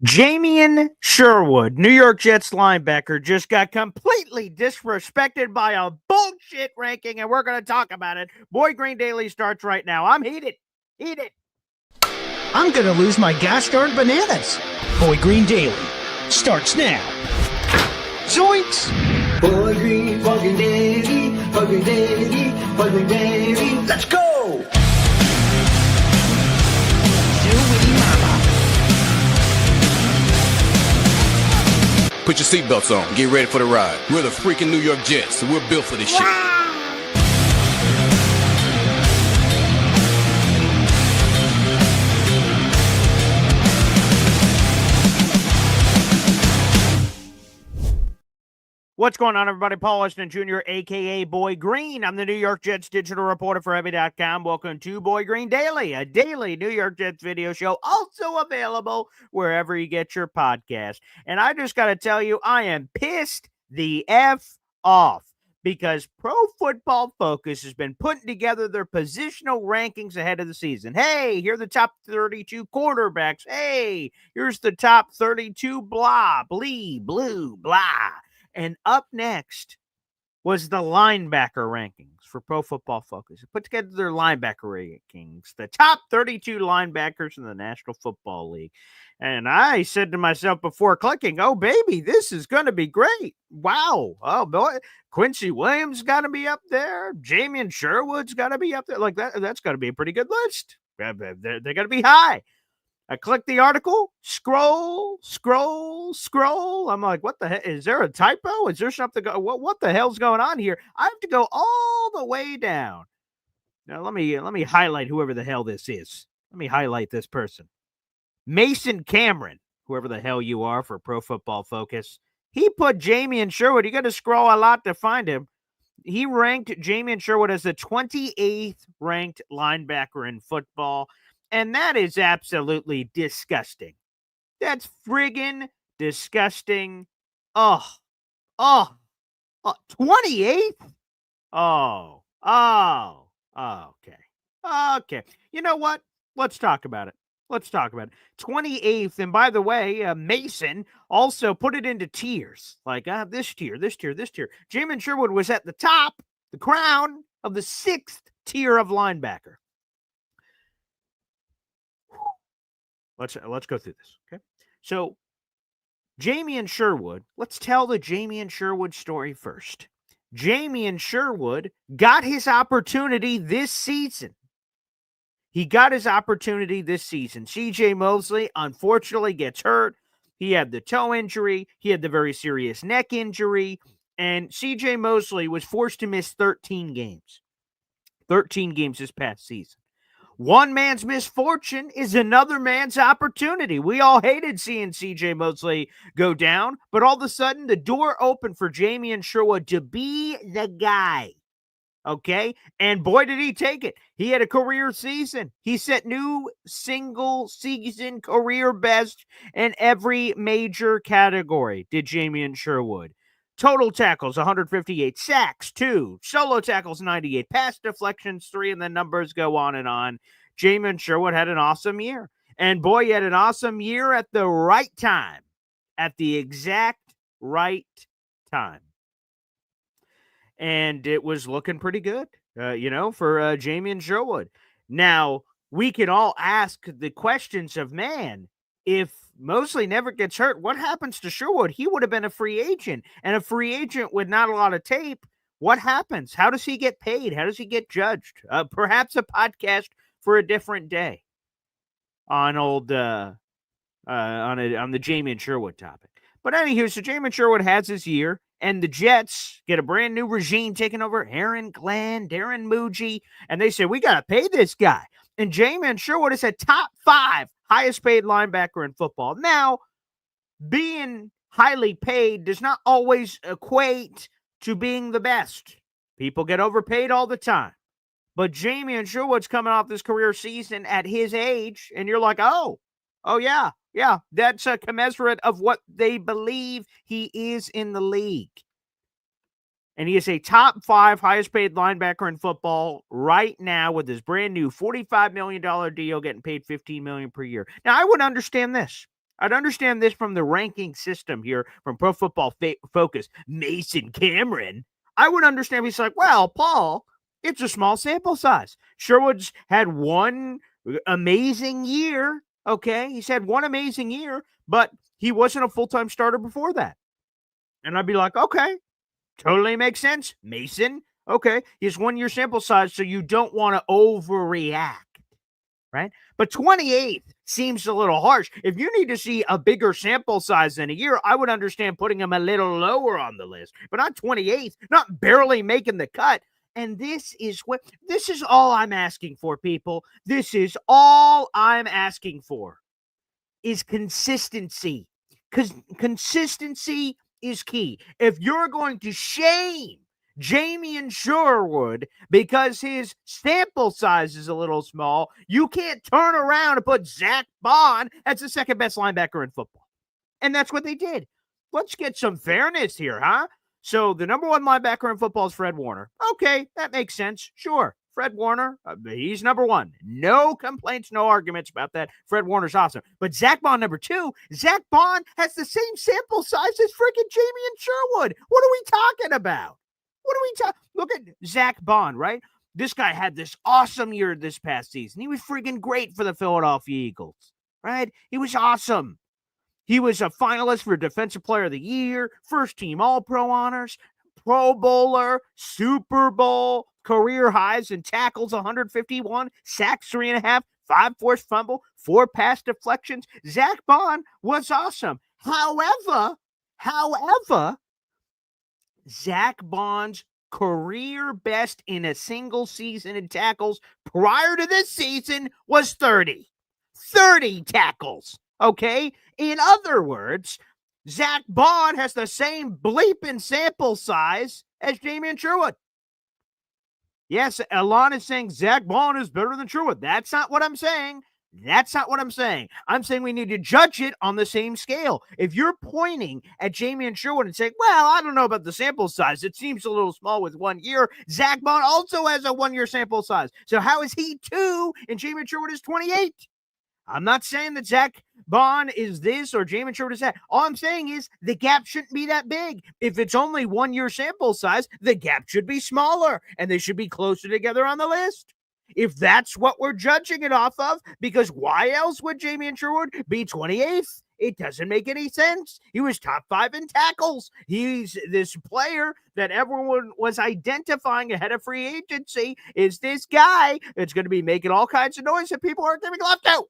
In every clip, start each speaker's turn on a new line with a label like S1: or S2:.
S1: Jamien Sherwood, New York Jets linebacker, just got completely disrespected by a bullshit ranking, and we're going to talk about it. Boy Green Daily starts right now. I'm heated. Heated.
S2: I'm going to lose my gosh darn bananas. Boy Green Daily starts now. Zoinks!
S3: Boy Green Daily, Boy Green Daily, Boy Green Daily. Let's go!
S4: Put your seatbelts on. Get ready for the ride. We're the freaking New York Jets, so we're built for this shit.
S1: What's going on, everybody? Paul Weston Jr., a.k.a. Boy Green. I'm the New York Jets digital reporter for Heavy.com. Welcome to Boy Green Daily, a daily New York Jets video show, also available wherever you get your podcast. And I just got to tell you, I am pissed the F off because Pro Football Focus has been putting together their positional rankings ahead of the season. Hey, here are the top 32 quarterbacks. Hey, here's the top 32 blah, blee, blue, blah. And up next was the linebacker rankings for Pro Football Focus. They put together their linebacker rankings, the top 32 linebackers in the National Football League. And I said to myself before clicking, oh, baby, this is going to be great. Wow. Oh, boy. Quincy Williams got to be up there. Jamien Sherwood's got to be up there. Like that's got to be a pretty good list. They're going to be high. I click the article, scroll. I'm like, what the heck? Is there a typo? Is there something? What the hell's going on here? I have to go all the way down. Now, let me highlight whoever the hell this is. Let me highlight this person. Mason Cameron, whoever the hell you are for Pro Football Focus. He put Jamien Sherwood. You got to scroll a lot to find him. He ranked Jamien Sherwood as the 28th ranked linebacker in football. And that is absolutely disgusting. That's friggin' disgusting. 28th? Okay. You know what? Let's talk about it. 28th. And by the way, Mason also put it into tiers. Like this tier. Jamien Sherwood was at the top, the crown of the 6th tier of linebacker. Let's go through this, okay? So, Jamien Sherwood, let's tell the Jamien Sherwood story first. Jamien Sherwood got his opportunity this season. C.J. Mosley, unfortunately, gets hurt. He had the toe injury. He had the very serious neck injury. And C.J. Mosley was forced to miss 13 games. 13 games this past season. One man's misfortune is another man's opportunity. We all hated seeing C.J. Mosley go down, but all of a sudden the door opened for Jamien Sherwood to be the guy. Okay? And boy, did he take it. He had a career season. He set new single season career best in every major category, did Jamien Sherwood. Total tackles, 158. Sacks, 2. Solo tackles, 98. Pass deflections, 3. And the numbers go on and on. Jamien Sherwood had an awesome year. And boy, he had an awesome year at the right time. At the exact right time. And it was looking pretty good, for Jamien Sherwood. Now, we can all ask the questions of, man, if Mosley never gets hurt, what happens to Sherwood? He would have been a free agent, and a free agent with not a lot of tape. What happens? How does he get paid? How does he get judged? Perhaps a podcast for a different day on on the Jamien Sherwood topic. But anywho, so Jamien Sherwood has his year, and the Jets get a brand new regime taking over. Aaron Glenn, Darren Muji, and they say, we got to pay this guy. And Jamien Sherwood is a top 5 highest paid linebacker in football. Now, being highly paid does not always equate to being the best. People get overpaid all the time. But Jamien Sherwood's coming off this career season at his age, and you're like, oh yeah, that's a commensurate of what they believe he is in the league. And he is a top 5 highest paid linebacker in football right now with his brand new $45 million deal, getting paid $15 million per year. Now, I would understand this. I'd understand this from the ranking system here from Pro Football Focus. Mason Cameron. I would understand if he's like, well, Paul, it's a small sample size. Sherwood's had one amazing year. Okay. He's had one amazing year, but he wasn't a full-time starter before that. And I'd be like, okay, totally makes sense. Mason. Okay. He's 1 year sample size, so you don't want to overreact. Right? But 28th seems a little harsh. If you need to see a bigger sample size than a year, I would understand putting him a little lower on the list, but not 28th, not barely making the cut. And this is all I'm asking for, people. This is all I'm asking for is consistency, because consistency is key. If you're going to shame Jamien Sherwood because his sample size is a little small, you can't turn around and put Zach Bond as the second best linebacker in football. And that's what they did. Let's get some fairness here, huh? So the number one linebacker in football is Fred Warner. Okay, that makes sense. Sure. Fred Warner, he's number one. No complaints, no arguments about that. Fred Warner's awesome. But Zach Bond, number two, Zach Bond has the same sample size as freaking Jamien Sherwood. What are we talking about? What are we talking? Look at Zach Bond, right? This guy had this awesome year this past season. He was freaking great for the Philadelphia Eagles, right? He was awesome. He was a finalist for Defensive Player of the Year, first team All-Pro honors, Pro Bowler, Super Bowl, career highs in tackles 151, sacks 3.5, 5 forced fumble, 4 pass deflections. Zach Bond was awesome. However, Zach Bond's career best in a single season in tackles prior to this season was 30 tackles. Okay. In other words, Zach Bond has the same bleeping sample size as Jamien Sherwood. Yes, Alon is saying Zach Bond is better than Sherwood. That's not what I'm saying. That's not what I'm saying. I'm saying we need to judge it on the same scale. If you're pointing at Jamien Sherwood and saying, well, I don't know about the sample size. It seems a little small with 1 year. Zach Bond also has a 1 year sample size. So how is he 2 and Jamien Sherwood is 28? I'm not saying that Zach Bond is this or Jamien Sherwood is that. All I'm saying is the gap shouldn't be that big. If it's only 1 year sample size, the gap should be smaller and they should be closer together on the list. If that's what we're judging it off of, because why else would Jamien Sherwood be 28th? It doesn't make any sense. He was top 5 in tackles. He's this player that everyone was identifying ahead of free agency is this guy that's going to be making all kinds of noise that people aren't giving love to.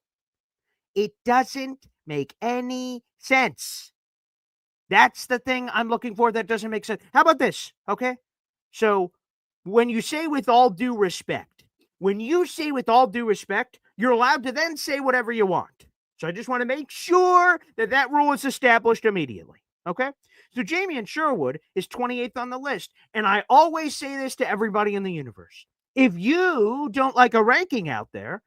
S1: It doesn't make any sense. That's the thing I'm looking for that doesn't make sense. How about this? Okay. So when you say with all due respect, you're allowed to then say whatever you want. So I just want to make sure that that rule is established immediately. Okay. So Jamien Sherwood is 28th on the list. And I always say this to everybody in the universe. If you don't like a ranking out there,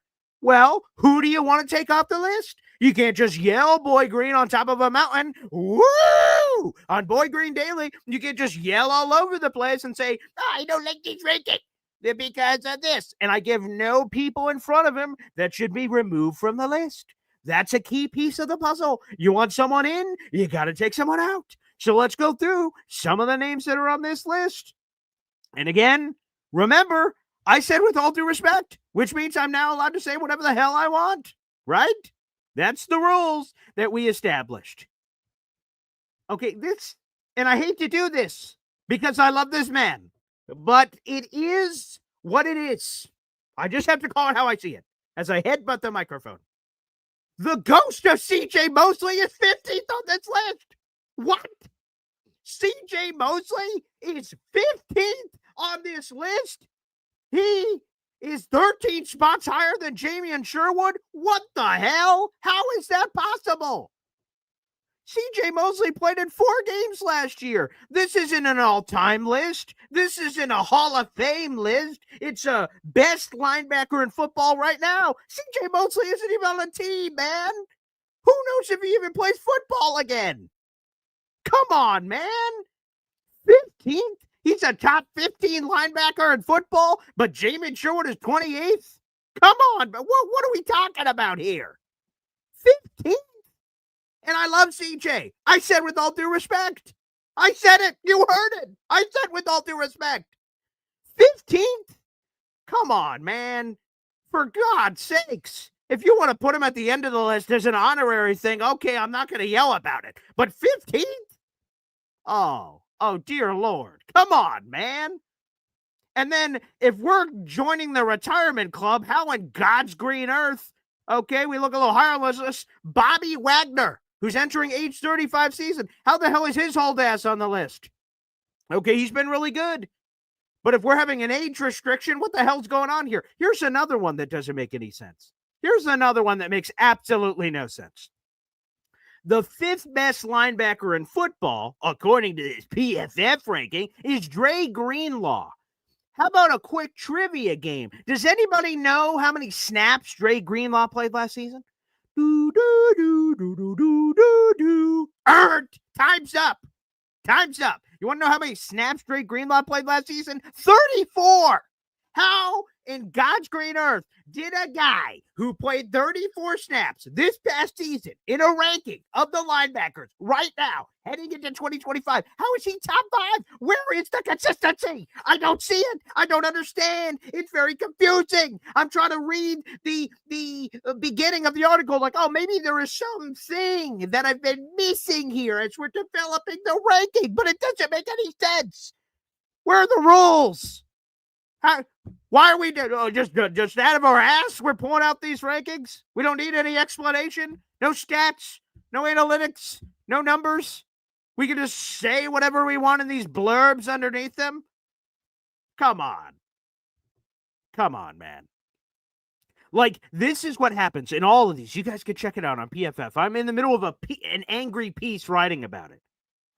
S1: well, who do you want to take off the list? You can't just yell Boy Green on top of a mountain. Woo! On Boy Green Daily, you can't just yell all over the place and say, I don't like this ranking because of this. And I give no people in front of him that should be removed from the list. That's a key piece of the puzzle. You want someone in, you got to take someone out. So let's go through some of the names that are on this list. And again, remember, I said with all due respect, which means I'm now allowed to say whatever the hell I want, right? That's the rules that we established. Okay, and I hate to do this because I love this man, but it is what it is. I just have to call it how I see it as I headbutt the microphone. The ghost of C.J. Mosley is 15th on this list. What? C.J. Mosley is 15th on this list? He is 13 spots higher than Jamien Sherwood? What the hell? How is that possible? C.J. Mosley played in 4 games last year. This isn't an all-time list. This isn't a Hall of Fame list. It's a best linebacker in football right now. C.J. Mosley isn't even on a team, man. Who knows if he even plays football again? Come on, man. 15th? He's a top 15 linebacker in football, but Jamien Sherwood is 28th? Come on, but what are we talking about here? 15th? And I love CJ. I said with all due respect. I said it. You heard it. I said with all due respect. 15th? Come on, man. For God's sakes. If you want to put him at the end of the list as an honorary thing, okay, I'm not going to yell about it. But 15th? Oh, dear Lord. Come on, man. And then if we're joining the retirement club, how in God's green earth, okay, we look a little higher on the list. Bobby Wagner, who's entering age 35 season. How the hell is his hold ass on the list? Okay, he's been really good. But if we're having an age restriction, what the hell's going on here? Here's another one that doesn't make any sense. Here's another one that makes absolutely no sense. The 5th best linebacker in football, according to this PFF ranking, is Dre Greenlaw. How about a quick trivia game? Does anybody know how many snaps Dre Greenlaw played last season? Time's up. Time's up. You want to know how many snaps Dre Greenlaw played last season? 34. How in God's green earth did a guy who played 34 snaps this past season in a ranking of the linebackers right now, heading into 2025, how is he top 5? Where is the consistency? I don't see it. I don't understand. It's very confusing. I'm trying to read the beginning of the article like, oh, maybe there is something that I've been missing here as we're developing the ranking, but it doesn't make any sense. Where are the rules? Why are we just out of our ass? We're pulling out these rankings. We don't need any explanation. No stats, no analytics, no numbers. We can just say whatever we want in these blurbs underneath them. Come on. Come on, man. Like, this is what happens in all of these. You guys can check it out on PFF. I'm in the middle of an angry piece writing about it.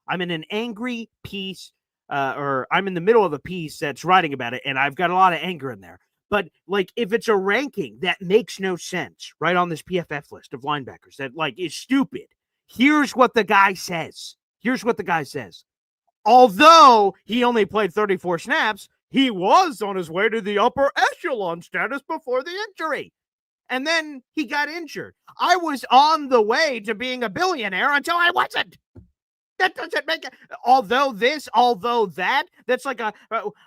S1: I'm in an angry piece or I'm in the middle of a piece that's writing about it, and I've got a lot of anger in there. But, like, if it's a ranking that makes no sense, right, on this PFF list of linebackers that, like, is stupid, here's what the guy says. Here's what the guy says. Although he only played 34 snaps, he was on his way to the upper echelon status before the injury. And then he got injured. I was on the way to being a billionaire until I wasn't. That doesn't make it. Although that, that's like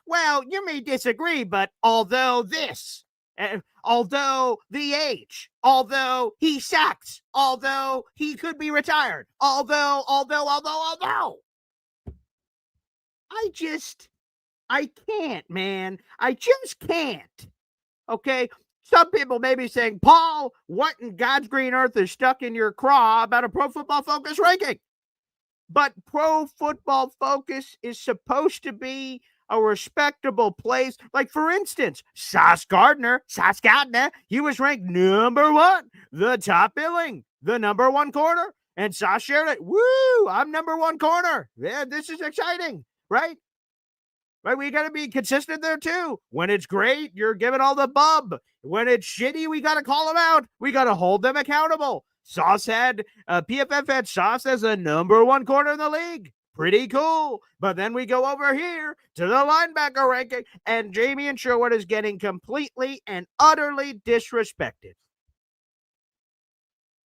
S1: well, you may disagree, but although this, although the age, although he sucks, although he could be retired, although. I can't, man. I just can't. Okay? Some people may be saying, Paul, what in God's green earth is stuck in your craw about a Pro Football Focus ranking? But Pro Football Focus is supposed to be a respectable place. Like, for instance, Sauce Gardner, he was ranked number 1, the top billing, the number 1 corner. And Sauce shared it. Woo, I'm number 1 corner. Yeah, this is exciting, right? Right, we got to be consistent there, too. When it's great, you're giving all the bub. When it's shitty, we got to call them out. We got to hold them accountable. PFF had Sauce as the number 1 corner in the league. Pretty cool. But then we go over here to the linebacker ranking, and Jamien Sherwood is getting completely and utterly disrespected.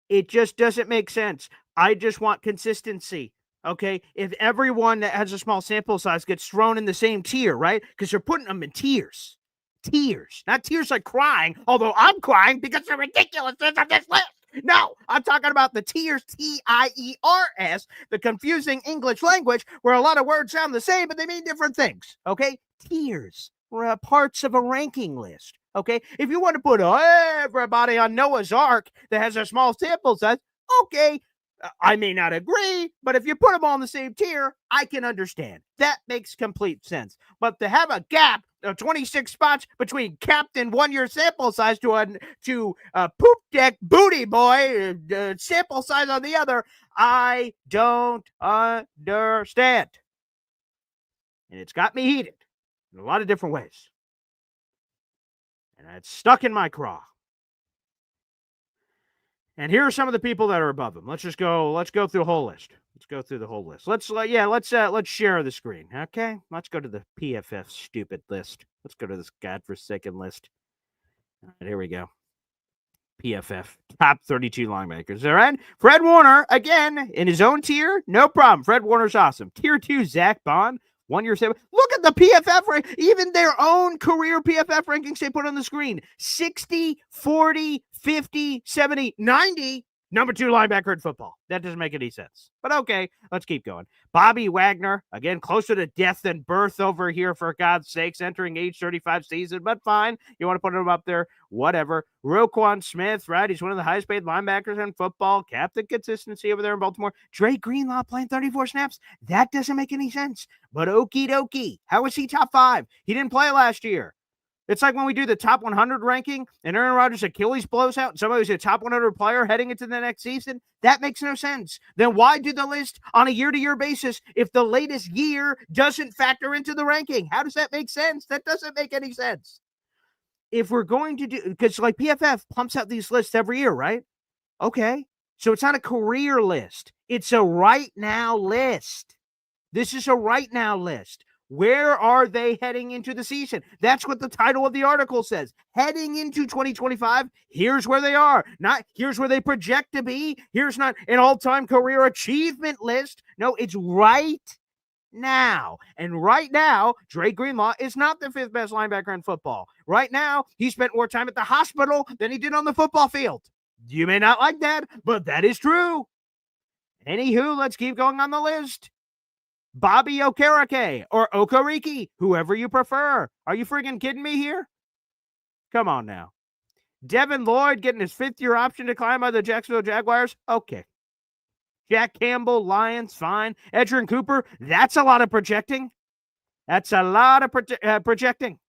S1: It just doesn't make sense. I just want consistency. Okay, if everyone that has a small sample size gets thrown in the same tier, right? Because they're putting them in tiers. Tears. Not tears like crying, although I'm crying because the ridiculousness of this list. No, I'm talking about the tiers, T-I-E-R-S, the confusing English language where a lot of words sound the same, but they mean different things. Okay, tiers were parts of a ranking list. Okay, if you want to put everybody on Noah's Ark that has a small sample size, okay, I may not agree, but if you put them all in the same tier, I can understand. That makes complete sense. But to have a gap of 26 spots between captain 1-year sample size to poop deck booty boy sample size on the other, I don't understand. And it's got me heated in a lot of different ways. And it's stuck in my craw. And here are some of the people that are above him. Let's go through the whole list. Let's go through the whole list. Let's share the screen. Okay. Let's go to the PFF stupid list. Let's go to this godforsaken list. All right, here we go. PFF top 32 linebackers. All right. Fred Warner, again, in his own tier, no problem. Fred Warner's awesome. Tier 2, Zach Bond, 1 year 7. Look at the PFF rank. Even their own career PFF rankings they put on the screen 60, 40, 50, 70, 90. Number 2 linebacker in football. That doesn't make any sense. But okay, let's keep going. Bobby Wagner, again, closer to death than birth over here, for God's sakes, entering age 35 season, but fine. You want to put him up there, whatever. Roquan Smith, right? He's one of the highest paid linebackers in football. Captain consistency over there in Baltimore. Dre Greenlaw playing 34 snaps. That doesn't make any sense. But okie dokie. How is he top 5? He didn't play last year. It's like when we do the top 100 ranking and Aaron Rodgers' Achilles blows out and somebody's a top 100 player heading into the next season. That makes no sense. Then why do the list on a year-to-year basis if the latest year doesn't factor into the ranking? How does that make sense? That doesn't make any sense. If we're going to do, because like PFF pumps out these lists every year, right? Okay. So it's not a career list. It's a right now list. This is a right now list. Where are they heading into the season? That's what the title of the article says. Heading into 2025, here's where they are. Not here's where they project to be. Here's not an all-time career achievement list. No, it's right now. And right now, Dre Greenlaw is not the 5th best linebacker in football. Right now, he spent more time at the hospital than he did on the football field. You may not like that, but that is true. Anywho, let's keep going on the list. Bobby Okereke or Okereke, whoever you prefer. Are you friggin' kidding me here? Come on now. Devin Lloyd getting his 5th-year option to climb by the Jacksonville Jaguars? Okay. Jack Campbell, Lions, fine. Edgerrin Cooper, that's a lot of projecting. That's a lot of projecting.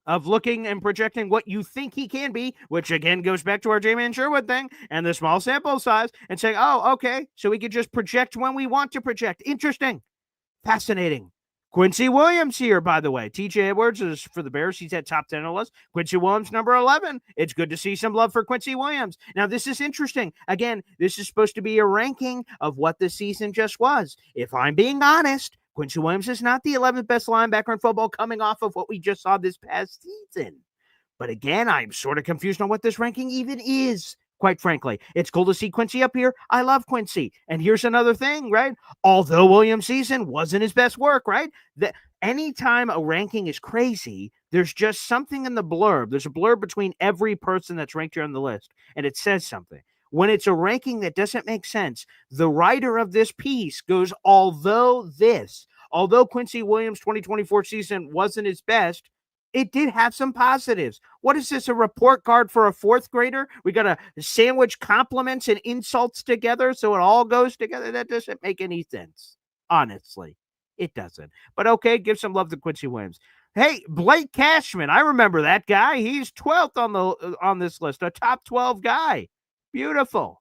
S1: Of looking and projecting what you think he can be, which again goes back to our Jamien Sherwood thing and the small sample size and saying, oh, okay, so we could just project when we want to project. Interesting. Fascinating. Quincy Williams here, by the way. TJ Edwards is for the Bears. He's at top 10 on the list. Quincy Williams, number 11. It's good to see some love for Quincy Williams. Now, this is interesting. Again, this is supposed to be a ranking of what the season just was. If I'm being honest, Quincy Williams is not the 11th best linebacker in football coming off of what we just saw this past season. But again, I'm sort of confused on what this ranking even is, quite frankly. It's cool to see Quincy up here. I love Quincy. And here's another thing, right? Although Williams' season wasn't his best work, right? That anytime a ranking is crazy, there's just something in the blurb. There's a blurb between every person that's ranked here on the list, and it says something. When it's a ranking that doesn't make sense, the writer of this piece goes, although Quincy Williams' 2024 season wasn't his best, it did have some positives. What is this, a report card for a 4th grader? We got to sandwich compliments and insults together so it all goes together? That doesn't make any sense. Honestly, it doesn't. But okay, give some love to Quincy Williams. Hey, Blake Cashman, I remember that guy. He's 12th on this list, a top 12 guy. Beautiful.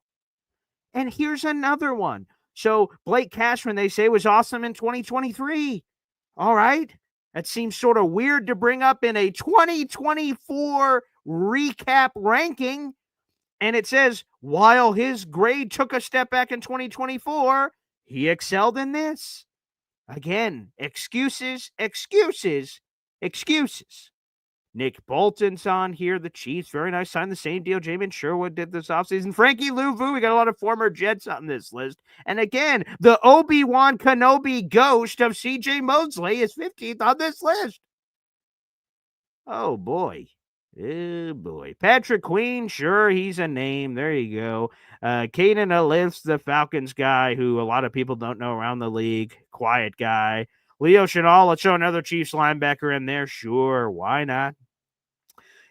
S1: And here's another one. So Blake Cashman, they say, was awesome in 2023. All right. That seems sort of weird to bring up in a 2024 recap ranking. And it says, while his grade took a step back in 2024, he excelled in this. Again, excuses. Nick Bolton's on here. The Chiefs, very nice. Signed the same deal Jamien Sherwood did this offseason. Frankie Louvu, we got a lot of former Jets on this list. And again, the Obi-Wan Kenobi ghost of CJ Mosley is 15th on this list. Oh, boy. Oh, boy. Patrick Queen, sure, he's a name. There you go. Caden Alif's the Falcons guy who a lot of people don't know around the league. Quiet guy. Leo Chenal, let's show another Chiefs linebacker in there. Sure, why not?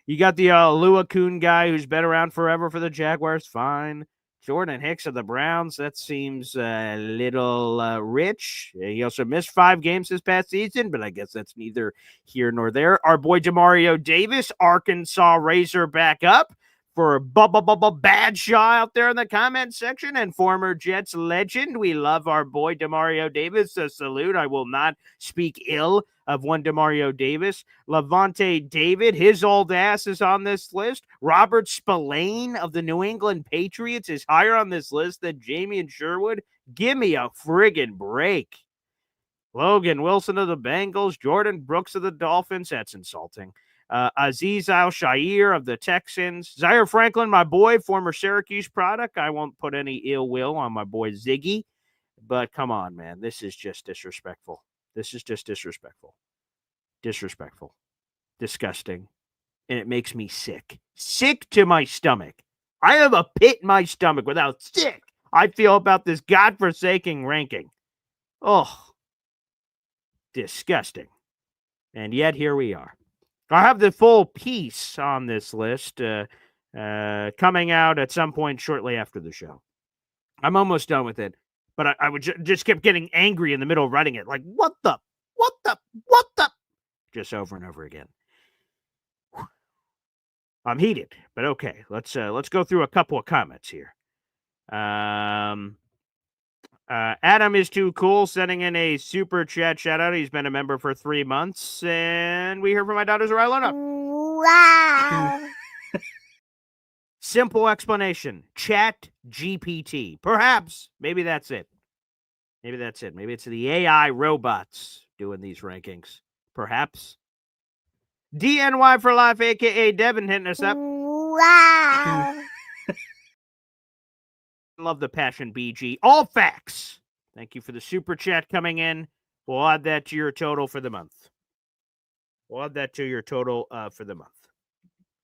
S1: You got the Lua Kuhn guy who's been around forever for the Jaguars. Fine. Jordan Hicks of the Browns. That seems a little rich. He also missed 5 games this past season, but I guess that's neither here nor there. Our boy Demario Davis, Arkansas Razorback up for Badshaw out there in the comment section, and former Jets legend. We love our boy Demario Davis. A salute. I will not speak ill of one Demario Davis. Levante David, his old ass is on this list. Robert Spillane of the New England Patriots is higher on this list than Jamien Sherwood. Give me a friggin' break. Logan Wilson of the Bengals, Jordan Brooks of the Dolphins. That's insulting. Aziz Al-Shair of the Texans. Zaire Franklin, my boy, former Syracuse product. I won't put any ill will on my boy Ziggy, but come on, man. This is just disrespectful. This is just disrespectful. Disrespectful. Disgusting. And it makes me sick. Sick to my stomach. I have a pit in my stomach with how sick I feel about this godforsaken ranking. Oh, disgusting. And yet here we are. I have the full piece on this list coming out at some point shortly after the show. I'm almost done with it, but I would just kept getting angry in the middle of writing it. Like, what the, just over and over again. I'm heated, but okay. Let's go through a couple of comments here. Adam is too cool, sending in a super chat shout out. He's been a member for 3 months, and we hear from my daughters are Ilona.
S5: Wow.
S1: Simple explanation. Chat GPT. Perhaps. Maybe that's it. Maybe it's the AI robots doing these rankings. Perhaps. DNY for life, a.k.a. Devin, hitting us up.
S5: Wow.
S1: Love the passion, BG. All facts. Thank you for the super chat coming in. We'll add that to your total for the month.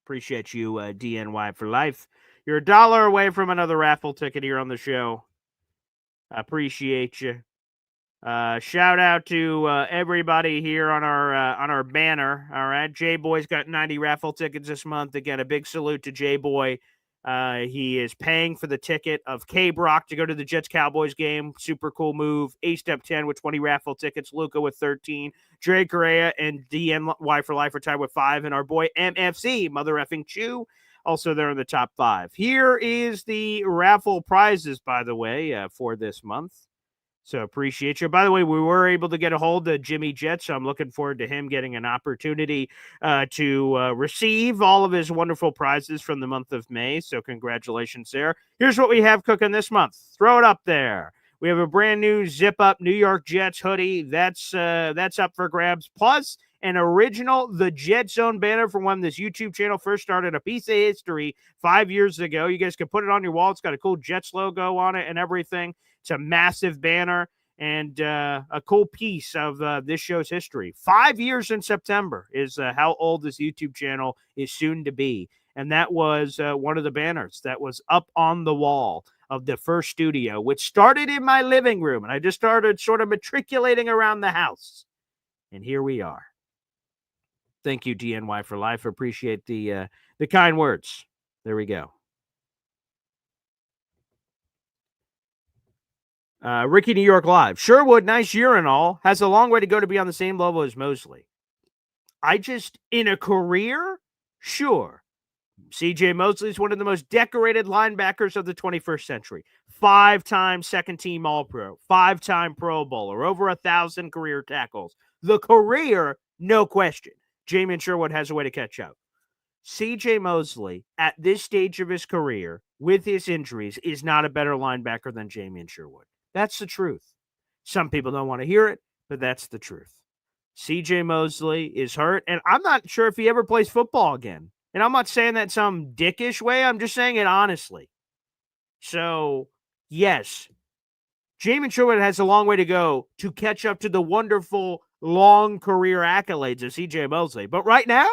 S1: Appreciate you, DNY for life. You're $1 away from another raffle ticket here on the show. I appreciate you. Shout out to everybody here on our banner. All right, J Boy's got 90 raffle tickets this month. Again, a big salute to J Boy. He is paying for the ticket of K-Brock to go to the Jets-Cowboys game. Super cool move. A-Step 10 with 20 raffle tickets. Luca with 13. Dre Correa and DNY for life are tied with 5. And our boy MFC, Mother Effing Chew, also there in the top 5. Here is the raffle prizes, by the way, for this month. So appreciate you. By the way, we were able to get a hold of Jimmy Jet, so I'm looking forward to him getting an opportunity to receive all of his wonderful prizes from the month of May. So congratulations there. Here's what we have cooking this month. Throw it up there. We have a brand new Zip Up New York Jets hoodie. That's up for grabs. Plus an original The Jet Zone banner from when this YouTube channel first started. A piece of history 5 years ago. You guys can put it on your wall. It's got a cool Jets logo on it and everything. It's a massive banner and a cool piece of this show's history. 5 years in September is how old this YouTube channel is soon to be. And that was one of the banners that was up on the wall of the first studio, which started in my living room. And I just started sort of matriculating around the house. And here we are. Thank you, DNY for life. Appreciate the kind words. There we go. Ricky New York Live. Sherwood, nice year and all. Has a long way to go to be on the same level as Mosley. In a career, sure. CJ Mosley is one of the most decorated linebackers of the 21st century. 5-time second-team All-Pro. 5-time Pro Bowler. Over 1,000 career tackles. The career, no question. Jamien Sherwood has a way to catch up. CJ Mosley, at this stage of his career, with his injuries, is not a better linebacker than Jamien Sherwood. That's the truth. Some people don't want to hear it, but that's the truth. CJ Mosley is hurt, and I'm not sure if he ever plays football again. And I'm not saying that some dickish way. I'm just saying it honestly. So, yes, Jamien Sherwood has a long way to go to catch up to the wonderful long career accolades of CJ Mosley. But right now,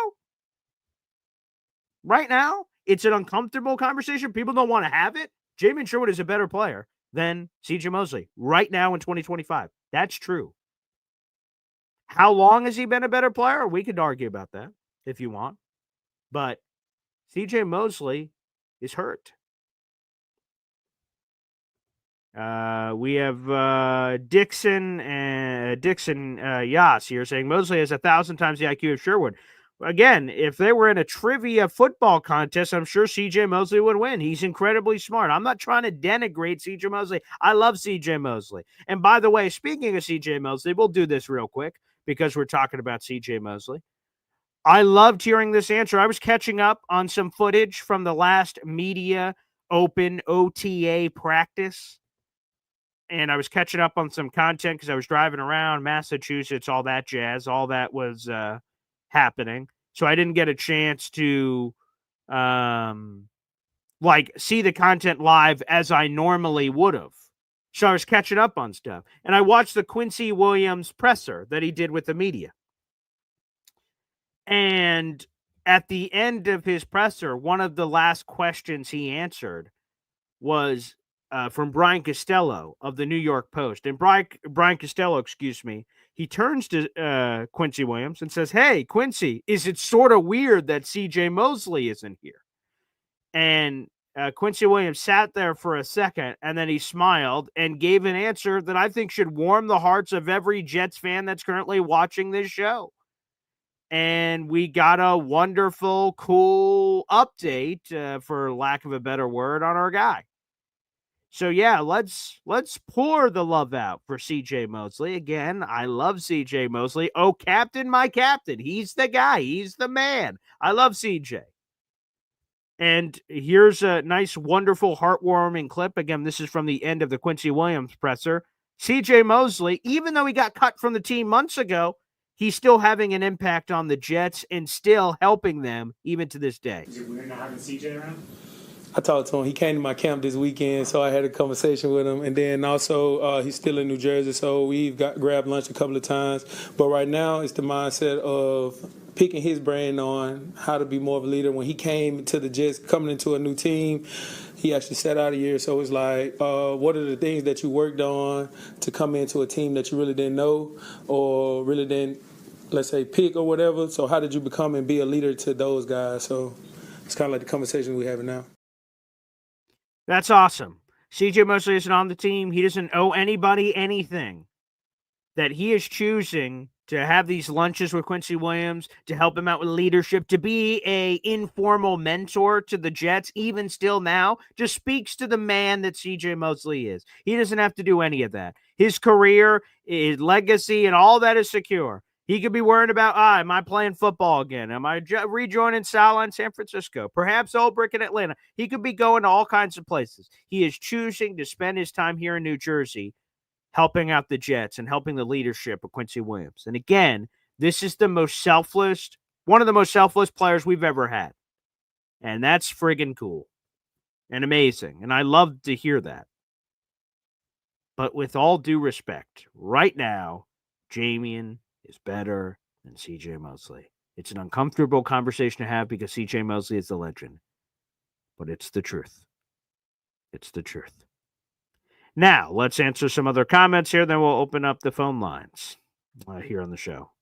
S1: it's an uncomfortable conversation. People don't want to have it. Jamien Sherwood is a better player than CJ Mosley right now in 2025. That's true. How long has he been a better player? We could argue about that if you want. But CJ Mosley is hurt. We have Dixon Yas here saying Mosley has 1,000 times the IQ of Sherwood. Again, if they were in a trivia football contest, I'm sure CJ Mosley would win. He's incredibly smart. I'm not trying to denigrate CJ Mosley. I love CJ Mosley. And by the way, speaking of CJ Mosley, we'll do this real quick because we're talking about CJ Mosley. I loved hearing this answer. I was catching up on some footage from the last media open OTA practice. And I was catching up on some content because I was driving around Massachusetts, all that jazz, all that was happening. So I didn't get a chance to see the content live as I normally would have. So I was catching up on stuff. And I watched the Quincy Williams presser that he did with the media. And at the end of his presser, one of the last questions he answered was from Brian Costello of the New York Post. And Brian Costello, he turns to Quincy Williams and says, "Hey, Quincy, is it sort of weird that C.J. Mosley isn't here?" And Quincy Williams sat there for a second, and then he smiled and gave an answer that I think should warm the hearts of every Jets fan that's currently watching this show. And we got a wonderful, cool update, for lack of a better word, on our guy. So yeah, let's pour the love out for CJ Mosley. Again, I love CJ Mosley. Oh, captain, my captain. He's the guy. He's the man. I love CJ. And here's a nice, wonderful, heartwarming clip. Again, this is from the end of the Quincy Williams presser. CJ Mosley, even though he got cut from the team months ago, he's still having an impact on the Jets and still helping them even to this day.
S6: Is it weird not having CJ around?
S7: I talked to him. He came to my camp this weekend, so I had a conversation with him. And then also, he's still in New Jersey, so we've grabbed lunch a couple of times. But right now, it's the mindset of picking his brain on how to be more of a leader. When he came to the Jets, coming into a new team, he actually sat out a year. So it's like, what are the things that you worked on to come into a team that you really didn't know or really didn't, let's say, pick or whatever? So how did you become and be a leader to those guys? So it's kind of like the conversation we're having now.
S1: That's awesome. CJ Mosley isn't on the team. He doesn't owe anybody anything. That he is choosing to have these lunches with Quincy Williams, to help him out with leadership, to be a informal mentor to the Jets, even still now, just speaks to the man that CJ Mosley is. He doesn't have to do any of that. His career, his legacy, and all that is secure. He could be worried about, am I playing football again? Am I rejoining Sala in San Francisco? Perhaps Ulbrich in Atlanta. He could be going to all kinds of places. He is choosing to spend his time here in New Jersey helping out the Jets and helping the leadership of Quincy Williams. And again, this is one of the most selfless players we've ever had. And that's friggin' cool and amazing. And I love to hear that. But with all due respect, right now, Jamien is better than CJ Mosley. It's an uncomfortable conversation to have because CJ Mosley is the legend. But it's the truth. It's the truth. Now, let's answer some other comments here, then we'll open up the phone lines here on the show.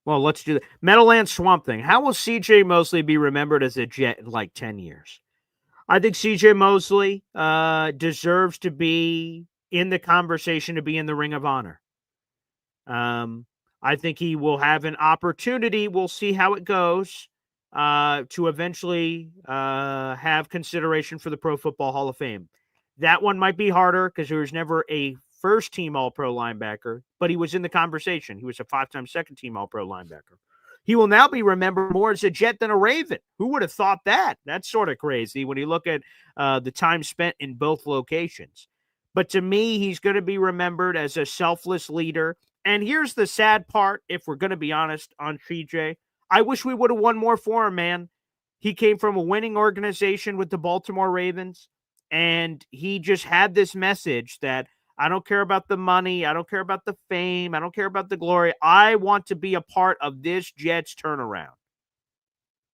S1: Well, let's do that. Meadowland Swamp Thing. How will CJ Mosley be remembered as a Jet in like 10 years? I think CJ Mosley deserves to be in the conversation, to be in the Ring of Honor. I think he will have an opportunity. We'll see how it goes to eventually have consideration for the Pro Football Hall of Fame. That one might be harder because there was never a first-team All-Pro linebacker, but he was in the conversation. He was a 5-time second-team All-Pro linebacker. He will now be remembered more as a Jet than a Raven. Who would have thought that? That's sort of crazy when you look at the time spent in both locations. But to me, he's going to be remembered as a selfless leader. And here's the sad part, if we're going to be honest on CJ. I wish we would have won more for him, man. He came from a winning organization with the Baltimore Ravens, and he just had this message that I don't care about the money, I don't care about the fame, I don't care about the glory. I want to be a part of this Jets turnaround.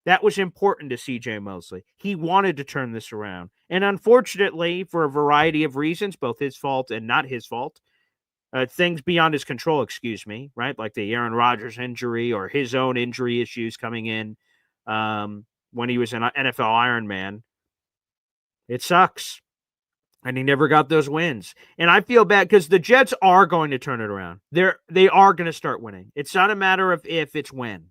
S1: That was important to CJ Mosley. He wanted to turn this around. And unfortunately, for a variety of reasons, both his fault and not his fault, things beyond his control, right? Like the Aaron Rodgers injury or his own injury issues coming in when he was an NFL Ironman. It sucks. And he never got those wins. And I feel bad because the Jets are going to turn it around. They are going to start winning. It's not a matter of if, it's when.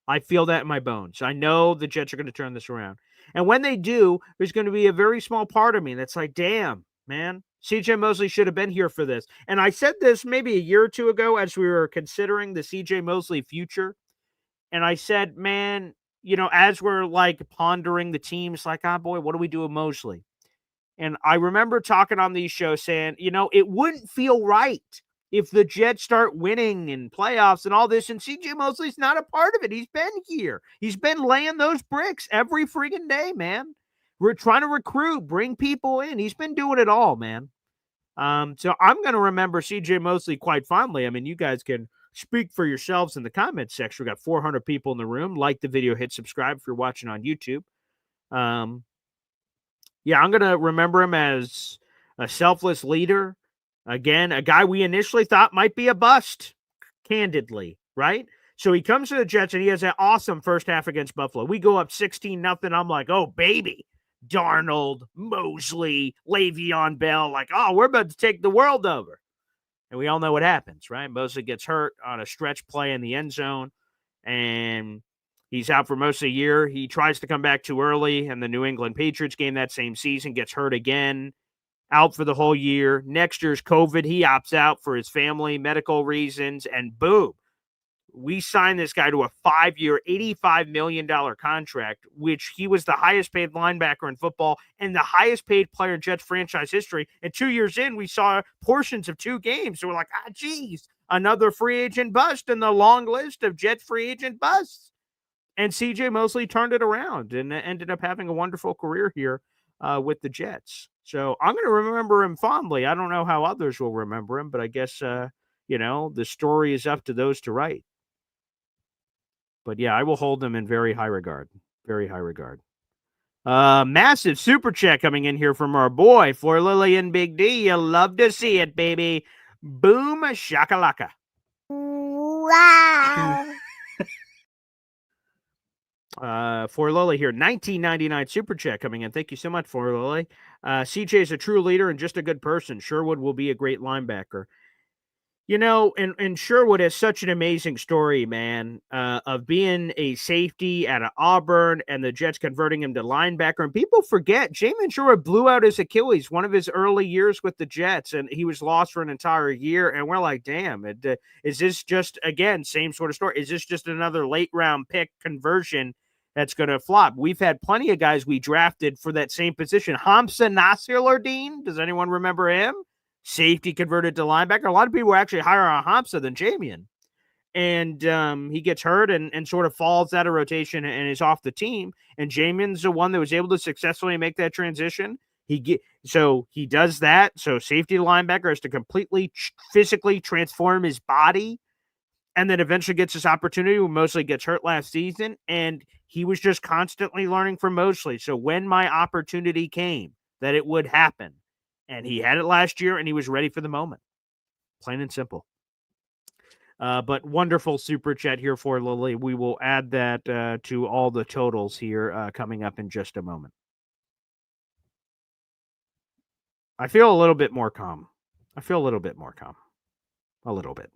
S1: I feel that in my bones. I know the Jets are going to turn this around. And when they do, there's going to be a very small part of me that's like, damn, man, CJ Mosley should have been here for this. And I said this maybe a year or two ago as we were considering the CJ Mosley future. And I said, man, as we're like pondering the teams, like, boy, what do we do with Mosley? And I remember talking on these shows saying, it wouldn't feel right if the Jets start winning and playoffs and all this, and CJ Mosley's not a part of it. He's been here. He's been laying those bricks every freaking day, man. We're trying to recruit, bring people in. He's been doing it all, man. So I'm going to remember CJ Mosley quite fondly. I mean, you guys can speak for yourselves in the comments section. We got 400 people in the room. Like the video, hit subscribe if you're watching on YouTube. Yeah, I'm going to remember him as a selfless leader. Again, a guy we initially thought might be a bust, candidly, right? So he comes to the Jets and he has an awesome first half against Buffalo. We go up 16-0. I'm like, oh, baby. Darnold, Mosley, Le'Veon Bell, like, oh, we're about to take the world over. And we all know what happens, right? Mosley gets hurt on a stretch play in the end zone, and he's out for most of the year. He tries to come back too early, and the New England Patriots game that same season gets hurt again, out for the whole year. Next year's COVID. He opts out for his family, medical reasons, and boom. We signed this guy to a 5-year, $85 million contract, which he was the highest paid linebacker in football and the highest paid player in Jets franchise history. And 2 years in, we saw portions of 2 games. So we're like, geez, another free agent bust in the long list of Jets free agent busts. And CJ Mosley turned it around and ended up having a wonderful career here with the Jets. So I'm going to remember him fondly. I don't know how others will remember him, but I guess, the story is up to those to write. But yeah, I will hold them in very high regard. Very high regard. Massive super chat coming in here from our boy, For Lily and Big D. You love to see it, baby. Boom shakalaka.
S5: Wow.
S1: For Lily here, 1999 super chat coming in. Thank you so much, For Lily. CJ is a true leader and just a good person. Sherwood will be a great linebacker. And Sherwood has such an amazing story, man, of being a safety at Auburn and the Jets converting him to linebacker. And people forget, Jamien Sherwood blew out his Achilles one of his early years with the Jets, and he was lost for an entire year. And we're like, damn, is this just, again, same sort of story? Is this just another late-round pick conversion that's going to flop? We've had plenty of guys we drafted for that same position. Hamza Nasir-Lardine, does anyone remember him? Safety converted to linebacker. A lot of people were actually higher on Hamza than Jamien. And he gets hurt and sort of falls out of rotation and is off the team. And Jamien's the one that was able to successfully make that transition. So he does that. So safety to linebacker has to completely physically transform his body. And then eventually gets this opportunity when Mosley gets hurt last season. And he was just constantly learning from Mosley. So when my opportunity came that it would happen, and he had it last year, and he was ready for the moment. Plain and simple. But wonderful super chat here for Lily. We will add that to all the totals here coming up in just a moment. I feel a little bit more calm. A little bit.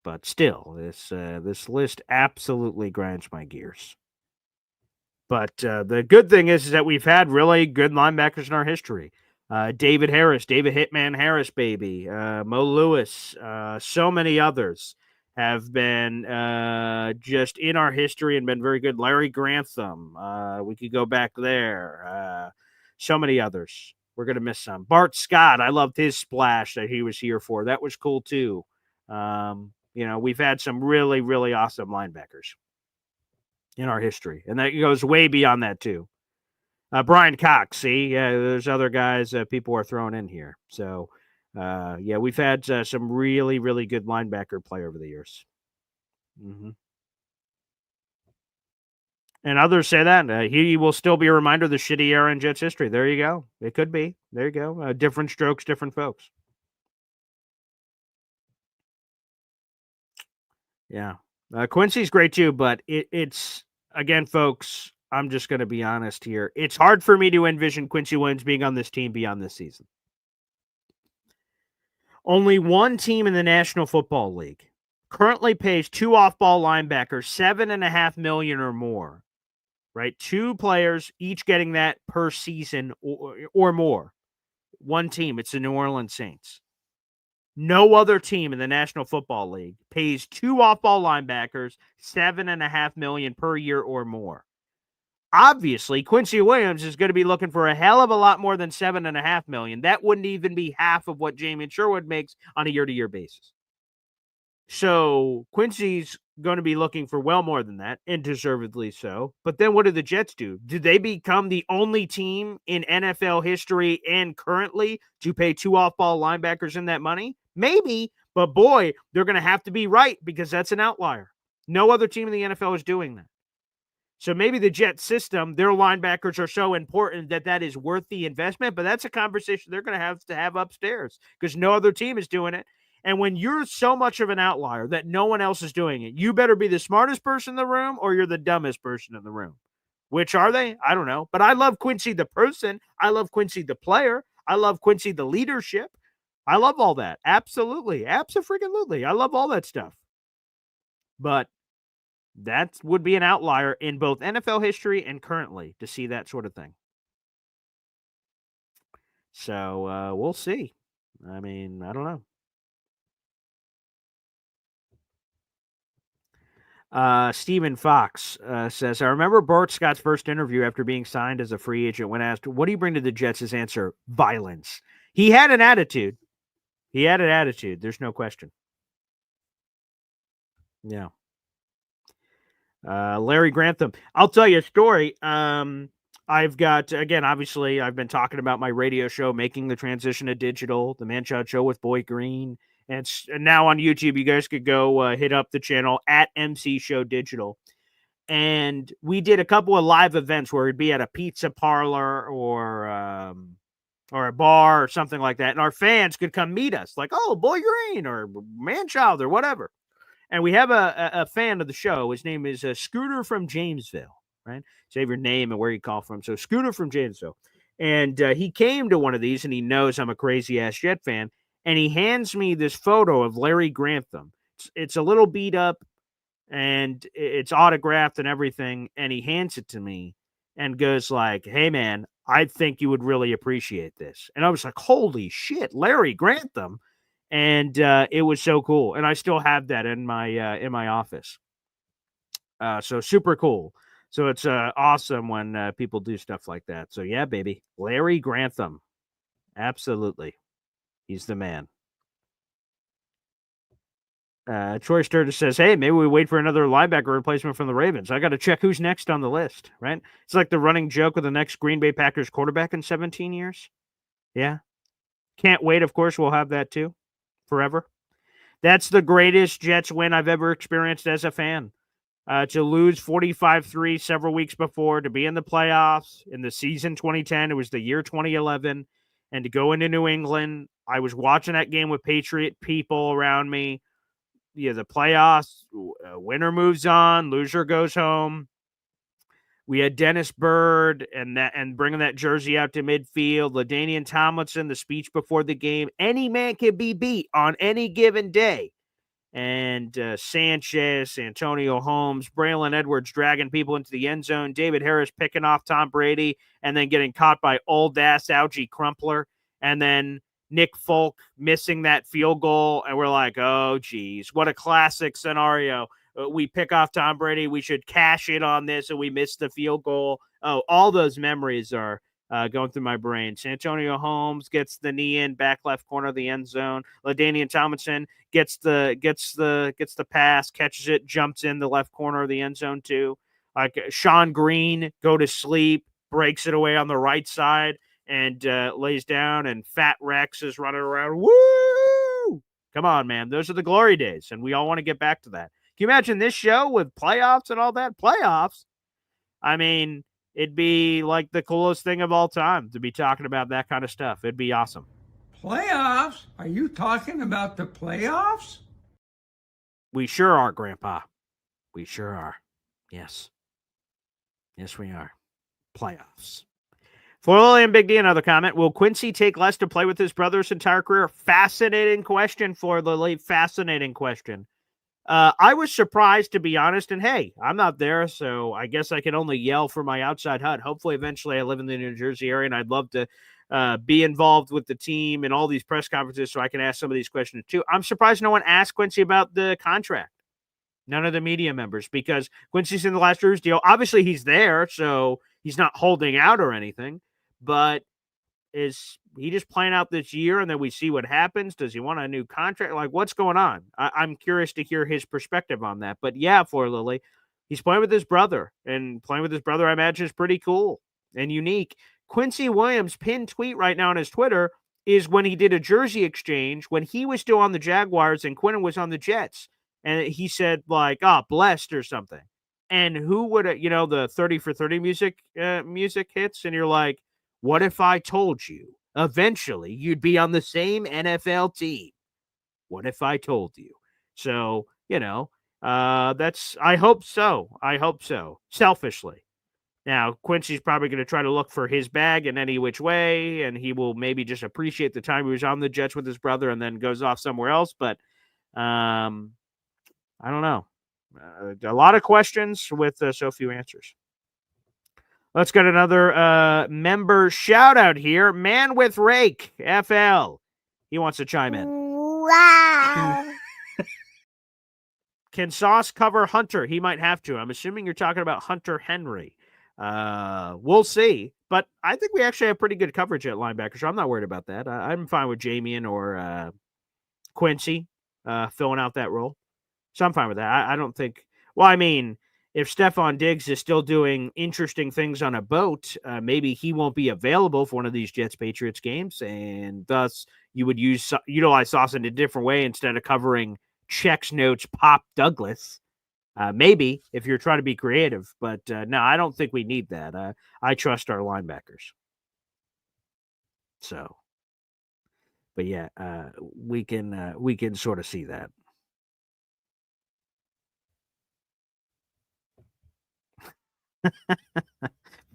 S1: But still, this list absolutely grinds my gears. But the good thing is that we've had really good linebackers in our history. David Hitman Harris, baby. Mo Lewis, so many others have been just in our history and been very good. Larry Grantham, we could go back there. So many others. We're going to miss some. Bart Scott, I loved his splash that he was here for. That was cool too. We've had some really, really awesome linebackers in our history. And that goes way beyond that too. Brian Cox, there's other guys people are throwing in here. So, we've had some really, really good linebacker play over the years. Mm-hmm. And others say that he will still be a reminder of the shitty era in Jets history. There you go. It could be. There you go. Different strokes, different folks. Yeah. Quincy's great too, but it's, again, folks, I'm just going to be honest here. It's hard for me to envision Quincy Williams being on this team beyond this season. Only one team in the National Football League currently pays 2 off-ball linebackers $7.5 million or more. Right? 2 players, each getting that per season or more. One team, it's the New Orleans Saints. No other team in the National Football League pays 2 off-ball linebackers $7.5 million per year or more. obviously Quincy Williams is going to be looking for a hell of a lot more than $7.5 million. That wouldn't even be half of what Jamien Sherwood makes on a year-to-year basis. So Quincy's going to be looking for well more than that, and deservedly so. But then what do the Jets do? Do they become the only team in NFL history and currently to pay 2 off-ball linebackers in that money? Maybe, but boy, they're going to have to be right because that's an outlier. No other team in the NFL is doing that. So maybe the Jets system, their linebackers are so important that is worth the investment, but that's a conversation they're going to have upstairs because no other team is doing it. And when you're so much of an outlier that no one else is doing it, you better be the smartest person in the room or you're the dumbest person in the room. Which are they? I don't know. But I love Quincy the person. I love Quincy the player. I love Quincy the leadership. I love all that. Absolutely. Abso-freaking-lutely. I love all that stuff. But that would be an outlier in both NFL history and currently to see that sort of thing. So we'll see. I mean, I don't know. Stephen Fox says, I remember Bart Scott's first interview after being signed as a free agent when asked, what do you bring to the Jets? His answer, violence. He had an attitude. There's no question. Yeah. Larry Grantham. I'll tell you a story. I've got, again, obviously, I've been talking about my radio show, making the transition to digital, the Man Child Show with Boy Green. And now on YouTube, you guys could go hit up the channel at MC Show Digital. And we did a couple of live events where it'd be at a pizza parlor or a bar or something like that. And our fans could come meet us like, oh, Boy Green or Man Child or whatever. And we have a fan of the show. His name is Scooter from Jamesville, right? Save your name and where you call from. So Scooter from Jamesville. And he came to one of these and he knows I'm a crazy-ass Jet fan. And he hands me this photo of Larry Grantham. It's a little beat up, and it's autographed and everything. And he hands it to me and goes like, hey, man, I think you would really appreciate this. And I was like, holy shit, Larry Grantham. And it was so cool. And I still have that in my office. So super cool. So it's awesome when people do stuff like that. So, yeah, baby, Larry Grantham. Absolutely. He's the man. Troy Sturgis says, hey, maybe we wait for another linebacker replacement from the Ravens. I got to check who's next on the list, right? It's like the running joke of the next Green Bay Packers quarterback in 17 years. Yeah. Can't wait. Of course, we'll have that too. Forever. That's the greatest Jets win I've ever experienced as a fan. To lose 45-3 several weeks before, to be in the playoffs in the season 2010. It was the year 2011. And to go into New England, I was watching that game with Patriot people around me. Yeah, the playoffs, winner moves on, loser goes home. We had Dennis Byrd and bringing that jersey out to midfield. LaDainian Tomlinson, the speech before the game. Any man can be beat on any given day. And Sanchez, Antonio Holmes, Braylon Edwards dragging people into the end zone. David Harris picking off Tom Brady and then getting caught by old-ass Algie Crumpler. And then Nick Folk missing that field goal. And we're like, oh, geez, what a classic scenario. We pick off Tom Brady. We should cash in on this, and we missed the field goal. Oh, all those memories are going through my brain. Santonio Holmes gets the knee in back left corner of the end zone. LaDainian Tomlinson gets the pass, catches it, jumps in the left corner of the end zone too. Like Sean Green, go to sleep, breaks it away on the right side and lays down, and Fat Rex is running around. Woo! Come on, man. Those are the glory days, and we all want to get back to that. Can you imagine this show with playoffs and all that? Playoffs? I mean, it'd be like the coolest thing of all time to be talking about that kind of stuff. It'd be awesome.
S6: Playoffs? Are you talking about the playoffs?
S1: We sure are, Grandpa. We sure are. Yes. Yes, we are. Playoffs. For Lillian Big D, another comment. Will Quincy take less to play with his brother his entire career? Fascinating question, for Lily. Fascinating question. I was surprised, to be honest, and hey, I'm not there, so I guess I can only yell for my outside HUD. Hopefully, eventually, I live in the New Jersey area, and I'd love to be involved with the team and all these press conferences so I can ask some of these questions, too. I'm surprised no one asked Quincy about the contract. None of the media members, because Quincy's in the last year's deal. Obviously, he's there, so he's not holding out or anything. But is he just playing out this year and then we see what happens? Does he want a new contract? Like, what's going on? I'm curious to hear his perspective on that. But yeah, for Lily, he's playing with his brother, and playing with his brother, I imagine, is pretty cool and unique. Quincy Williams' pinned tweet right now on his Twitter is when he did a jersey exchange when he was still on the Jaguars and Quinton was on the Jets. And he said, like, blessed or something. And who would, the 30 for 30 music hits, and you're like, what if I told you eventually you'd be on the same NFL team? What if I told you? So, I hope so. I hope so. Selfishly. Now, Quincy's probably going to try to look for his bag in any which way, and he will maybe just appreciate the time he was on the Jets with his brother and then goes off somewhere else. But I don't know. A lot of questions with so few answers. Let's get another member shout out here. Man with Rake, FL. He wants to chime in.
S5: Wow.
S1: Can Sauce cover Hunter? He might have to. I'm assuming you're talking about Hunter Henry. We'll see. But I think we actually have pretty good coverage at linebacker, so I'm not worried about that. I'm fine with Jamien or Quincy filling out that role. So I'm fine with that. I don't think – well, I mean – if Stephon Diggs is still doing interesting things on a boat, maybe he won't be available for one of these Jets-Patriots games, and thus you would utilize Sauce in a different way instead of covering checks, notes, Pop Douglas. Maybe, if you're trying to be creative. But, no, I don't think we need that. I trust our linebackers. So, but, yeah, we can sort of see that.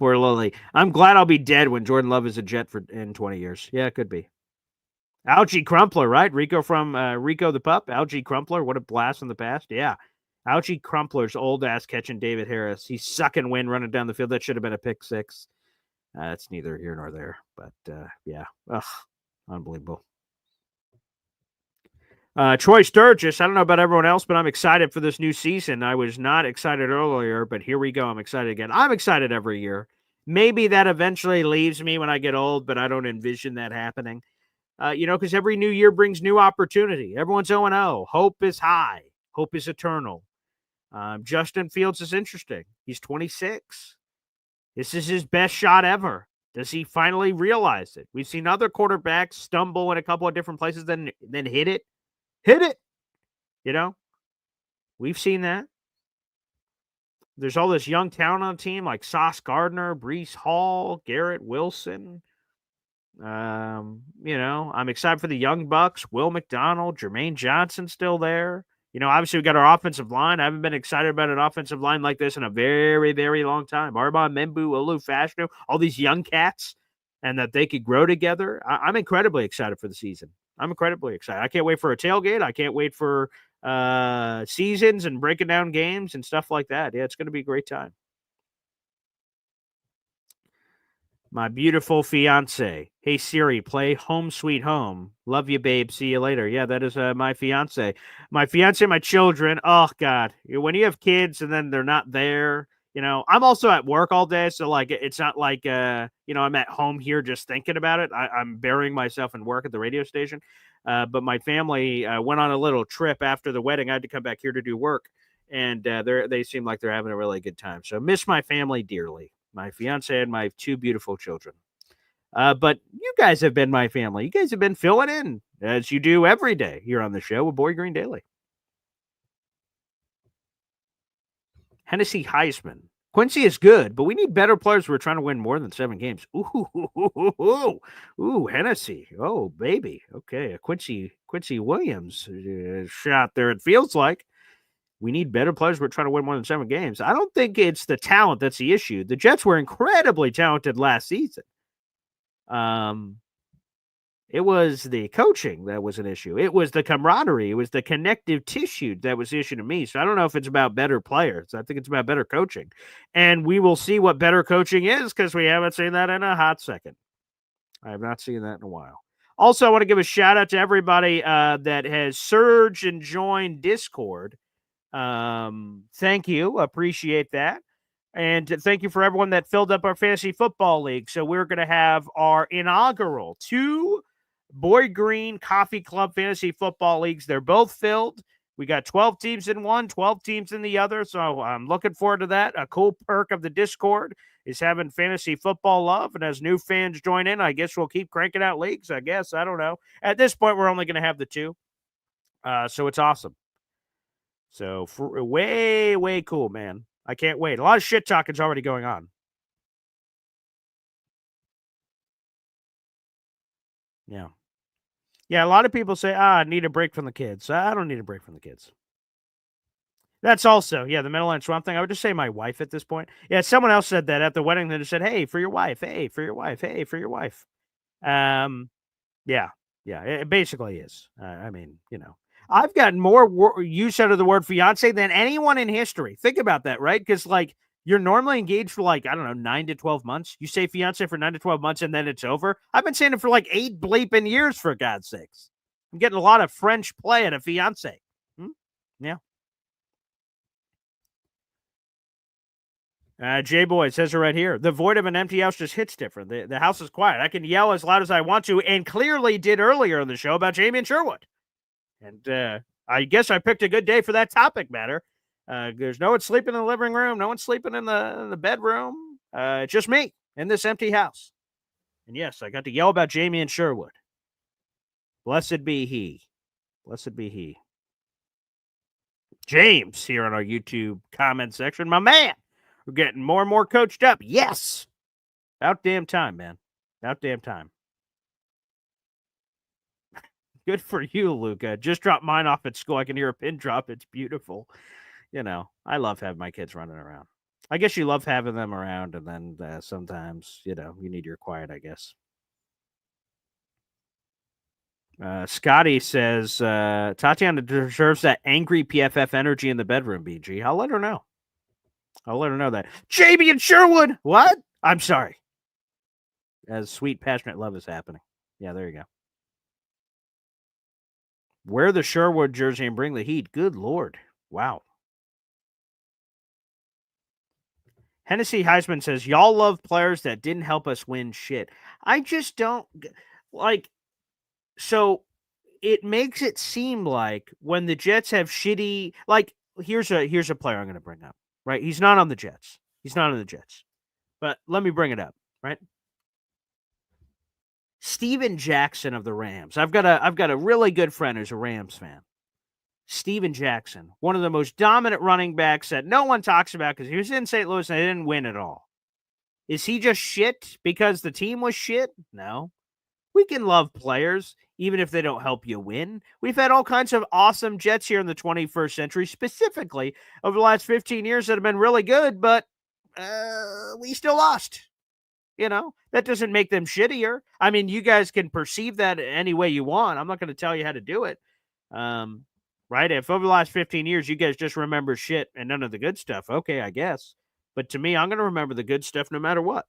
S1: Poor Lily. I'm glad I'll be dead when Jordan Love is a Jet in 20 years. Yeah, it could be. Algie Crumpler, right? Rico from Rico the Pup. Algie Crumpler. What a blast in the past. Yeah. Algie Crumpler's old ass catching David Harris. He's sucking wind running down the field. That should have been a pick six. It's neither here nor there. But, yeah. Ugh. Unbelievable. Troy Sturgis, I don't know about everyone else, but I'm excited for this new season. I was not excited earlier, but here we go. I'm excited again. I'm excited every year. Maybe that eventually leaves me when I get old, but I don't envision that happening. Because every new year brings new opportunity. Everyone's 0-0. Hope is high. Hope is eternal. Justin Fields is interesting. He's 26. This is his best shot ever. Does he finally realize it? We've seen other quarterbacks stumble in a couple of different places, then hit it. Hit it. We've seen that. There's all this young talent on the team like Sauce Gardner, Breece Hall, Garrett Wilson. I'm excited for the young Bucks. Will McDonald, Jermaine Johnson still there. Obviously we got our offensive line. I haven't been excited about an offensive line like this in a very, very long time. Arbon Membu, Olu Fashanu, all these young cats, and that they could grow together. I'm incredibly excited for the season. I'm incredibly excited. I can't wait for a tailgate. I can't wait for seasons and breaking down games and stuff like that. Yeah, it's going to be a great time. My beautiful fiance. Hey, Siri, play Home Sweet Home. Love you, babe. See you later. Yeah, that is my fiance. My fiance, my children. Oh, God. When you have kids and then they're not there, I'm also at work all day. So, it's not like, I'm at home here just thinking about it. I'm burying myself in work at the radio station. But my family went on a little trip after the wedding. I had to come back here to do work. And they seem like they're having a really good time. So, miss my family dearly. My fiance and my two beautiful children. But you guys have been my family. You guys have been filling in, as you do every day here on the show with Boy Green Daily. Hennessy Heisman. Quincy is good, but we need better players who are trying to win more than 7 games. Ooh, Hennessy. Oh, baby. Okay, Quincy Williams shot there, it feels like. We need better players who are trying to win more than 7 games. I don't think it's the talent that's the issue. The Jets were incredibly talented last season. It was the coaching that was an issue. It was the camaraderie. It was the connective tissue that was the issue to me. So I don't know if it's about better players. I think it's about better coaching. And we will see what better coaching is because we haven't seen that in a hot second. I have not seen that in a while. Also, I want to give a shout out to everybody that has surged and joined Discord. Thank you. Appreciate that. And thank you for everyone that filled up our fantasy football league. So we're going to have our inaugural 2 Boy Green Coffee Club fantasy football leagues. They're both filled. We got 12 teams in one, 12 teams in the other. So I'm looking forward to that. A cool perk of the Discord is having fantasy football love. And as new fans join in, I guess we'll keep cranking out leagues. I guess. I don't know. At this point, we're only going to have the 2. So it's awesome. So way, way cool, man. I can't wait. A lot of shit talking's already going on. Yeah. Yeah, a lot of people say, I need a break from the kids. I don't need a break from the kids. That's also, the Meadowland Swamp thing. I would just say my wife at this point. Yeah, someone else said that at the wedding. They just said, hey, for your wife. Hey, for your wife. Hey, for your wife. Yeah, it basically is. I mean, I've gotten more use out of the word fiance than anyone in history. Think about that, right? Because, you're normally engaged for, 9 to 12 months. You say fiance for 9 to 12 months, and then it's over. I've been saying it for, 8 bleeping years, for God's sakes. I'm getting a lot of French play at a fiance. Yeah. J-Boy says it right here. The void of an empty house just hits different. The house is quiet. I can yell as loud as I want to, and clearly did earlier in the show about Jamien Sherwood. And I guess I picked a good day for that topic matter. There's no one sleeping in the living room. No one sleeping in the bedroom. It's just me in this empty house. And yes, I got to yell about Jamien Sherwood. Blessed be he. Blessed be he. James here on our YouTube comment section. My man. We're getting more and more coached up. Yes. About damn time, man. About damn time. Good for you, Luca. Just dropped mine off at school. I can hear a pin drop. It's beautiful. I love having my kids running around. I guess you love having them around, and then sometimes, you need your quiet, I guess. Scotty says, Tatiana deserves that angry PFF energy in the bedroom, BG. I'll let her know. I'll let her know that. Jamien Sherwood! What? I'm sorry. As sweet, passionate love is happening. Yeah, there you go. Wear the Sherwood jersey and bring the heat. Good Lord. Wow. Hennessy Heisman says, y'all love players that didn't help us win shit. I just don't, so it makes it seem like when the Jets have shitty, here's a player I'm going to bring up, right? He's not on the Jets. But let me bring it up, right? Steven Jackson of the Rams. I've got a really good friend who's a Rams fan. Steven Jackson, one of the most dominant running backs that no one talks about because he was in St. Louis and they didn't win at all. Is he just shit because the team was shit? No. We can love players even if they don't help you win. We've had all kinds of awesome Jets here in the 21st century, specifically over the last 15 years that have been really good, but we still lost. That doesn't make them shittier. I mean, you guys can perceive that any way you want. I'm not going to tell you how to do it. Right? If over the last 15 years you guys just remember shit and none of the good stuff, okay, I guess. But to me, I'm going to remember the good stuff no matter what.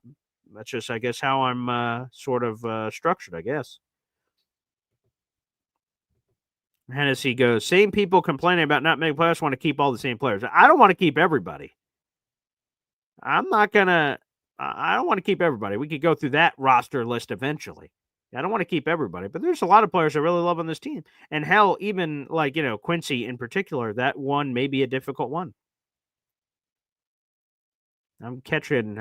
S1: That's just, I guess, how I'm sort of structured, I guess. Hennessy goes, same people complaining about not making players want to keep all the same players. I don't want to keep everybody. I don't want to keep everybody. We could go through that roster list eventually. I don't want to keep everybody, but there's a lot of players I really love on this team. And hell, even Quincy in particular, that one may be a difficult one. I'm catching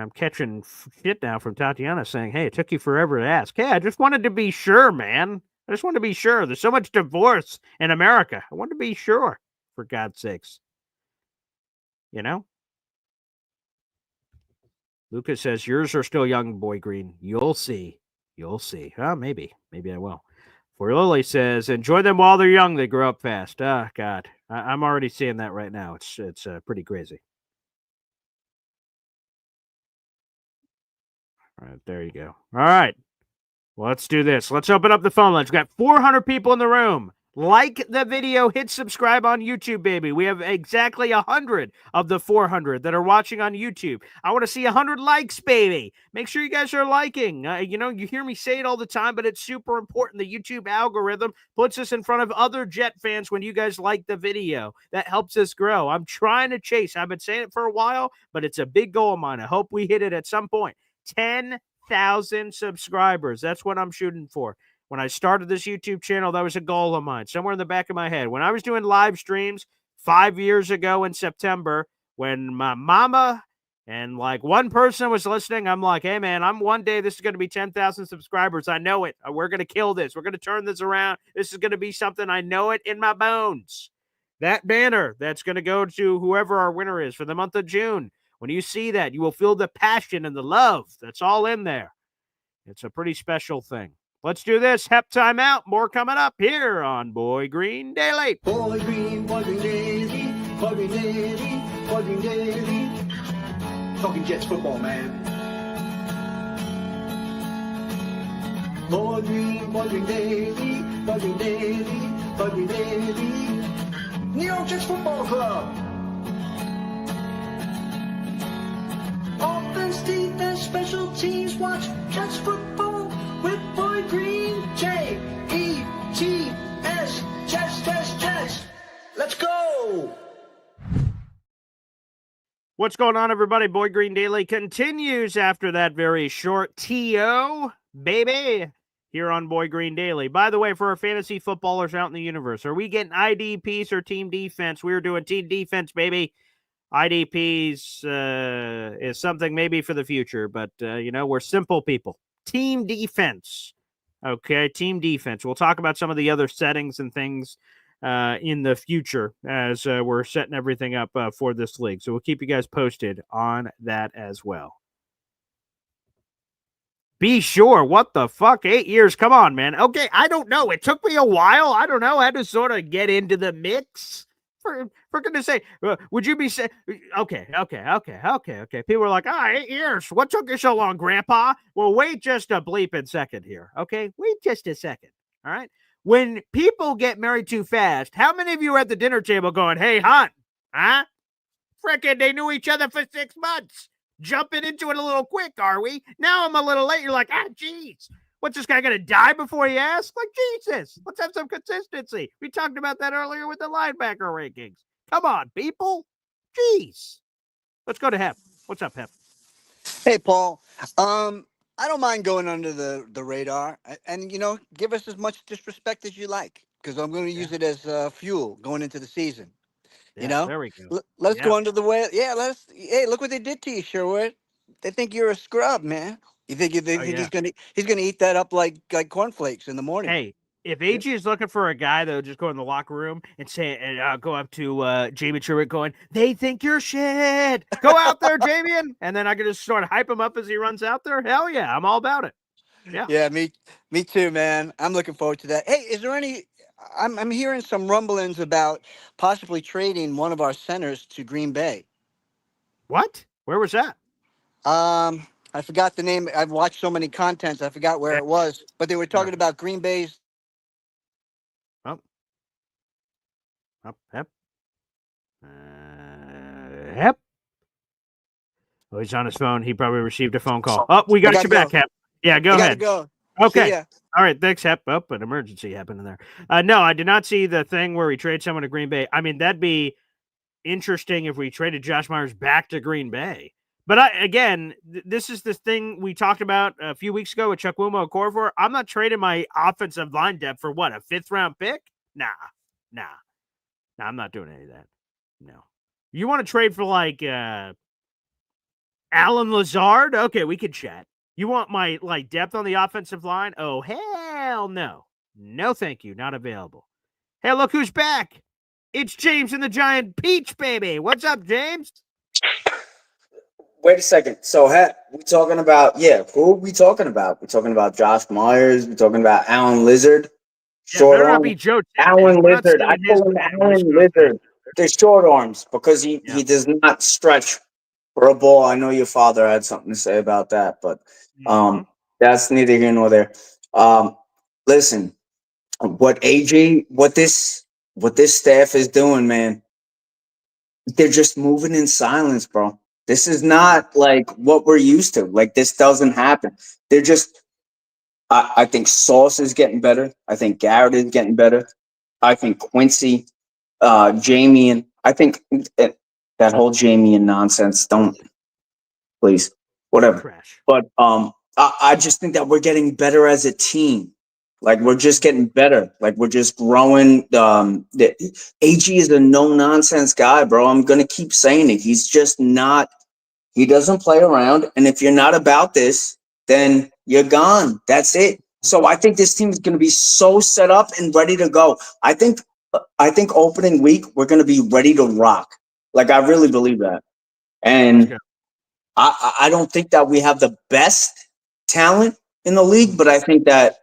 S1: shit now from Tatiana saying, hey, it took you forever to ask. Hey, I just wanted to be sure, man. I just wanted to be sure. There's so much divorce in America. I wanted to be sure, for God's sakes. Lucas says, yours are still young, Boy Green. You'll see. Maybe I will. For Lily says, enjoy them while they're young. They grow up fast. Ah, God. I'm already seeing that right now. It's pretty crazy. All right, there you go. All right. Well, let's do this. Let's open up the phone lines. We've got 400 people in the room. Like the video, hit subscribe on YouTube, baby. We have exactly 100 of the 400 that are watching on YouTube. I want to see 100 likes, baby. Make sure you guys are liking. You hear me say it all the time, but it's super important. The YouTube algorithm puts us in front of other Jet fans when you guys like the video. That helps us grow. I'm trying to chase. I've been saying it for a while, but it's a big goal of mine. I hope we hit it at some point. 10,000 subscribers. That's what I'm shooting for. When I started this YouTube channel, that was a goal of mine, somewhere in the back of my head. When I was doing live streams 5 years ago in September, when my mama and like one person was listening, I'm like, hey, man, one day this is going to be 10,000 subscribers. I know it. We're going to kill this. We're going to turn this around. This is going to be something. I know it in my bones. That banner that's going to go to whoever our winner is for the month of June. When you see that, you will feel the passion and the love that's all in there. It's a pretty special thing. Let's do this. Hep time out. More coming up here on Boy Green Daily.
S3: Boy Green Daily, Boy Green Daily, Boy Green Daily. Talking Jets football, man. Boy Green Daily, Boy Green Daily, Boy Green Daily. New York Jets Football Club. Offense, defense, special teams. Watch Jets football with Boy Green. J-E-T-S. Jets. Let's go.
S1: What's going on, everybody? Boy Green Daily continues after that very short TO, baby, here on Boy Green Daily. By the way, for our fantasy footballers out in the universe, are we getting IDPs or team defense? We're doing team defense, baby. IDPs is something maybe for the future, but, we're simple people. Team defense. Okay, team defense. We'll talk about some of the other settings and things in the future as we're setting everything up for this league. So we'll keep you guys posted on that as well. Be sure. What the fuck? 8 years. Come on, man. Okay, I don't know. It took me a while. I don't know. I had to sort of get into the mix. For goodness sake, would you be saying, okay. People are like, 8 years. What took you so long, Grandpa? Well, wait just a bleeping second here. Okay, wait just a second. All right. When people get married too fast, how many of you are at the dinner table going, hey, hon, huh? Frickin', they knew each other for 6 months. Jumping into it a little quick, are we? Now I'm a little late. You're like, geez. What's this guy going to die before he asks? Like, Jesus, let's have some consistency. We talked about that earlier with the linebacker rankings. Come on, people. Jeez. Let's go to Hep. What's up, Hep?
S8: Hey, Paul. I don't mind going under the radar and, give us as much disrespect as you like because I'm going to use it as fuel going into the season.
S1: There we go.
S8: Let's go under the way. Yeah, hey, look what they did to you, Sherwood. They think you're a scrub, man. You think he's gonna eat that up like cornflakes in the morning?
S1: Hey, if AG is looking for a guy that'll just go in the locker room and say and go up to Jamien Sherwood going, they think you're shit. Go out there, Jamien, and then I can just sort of hype him up as he runs out there. Hell yeah, I'm all about it.
S8: Yeah, me too, man. I'm looking forward to that. Hey, is there any? I'm hearing some rumblings about possibly trading one of our centers to Green Bay.
S1: What? Where was that?
S8: I forgot the name. I've watched so many contents. I forgot where it was, but they were talking about Green Bay's.
S1: Hep. Oh, he's on his phone. He probably received a phone call. Oh, we got you back, Hep. Yeah, go ahead.
S8: Go.
S1: Okay. All right. Thanks, Hep. Oh, an emergency happened in there. No, I did not see the thing where we trade someone to Green Bay. I mean, that'd be interesting if we traded Josh Myers back to Green Bay. But this is the thing we talked about a few weeks ago with Chukwuma Okorafor. I'm not trading my offensive line depth for what, a 5th round pick? Nah, I'm not doing any of that. No. You want to trade for like Alan Lazard? Okay, we could chat. You want my depth on the offensive line? Oh, hell no. No, thank you. Not available. Hey, look who's back. It's James and the Giant Peach, baby. What's up, James?
S9: Wait a second. So, we talking about, who are we talking about? We're talking about Josh Myers. We're talking about Alan Lizard. Short arm. Alan Lizard. I call him Alan Lizard. They're short arms because he does not stretch for a ball. I know your father had something to say about that, but that's neither here nor there. Listen, what this staff is doing, man, they're just moving in silence, bro. This is not like what we're used to. Like, this doesn't happen. They're just, I think Sauce is getting better. I think Garrett is getting better. I think Quincy, Jamien, I think that whole Jamien nonsense, don't, please, whatever.
S1: Trash.
S9: But I just think that we're getting better as a team. Like, we're just getting better. Like, we're just growing. AG is a no-nonsense guy, bro. I'm going to keep saying it. He's just not – he doesn't play around. And if you're not about this, then you're gone. That's it. So I think this team is going to be so set up and ready to go. I think opening week, we're going to be ready to rock. Like, I really believe that. And I don't think that we have the best talent in the league, but I think that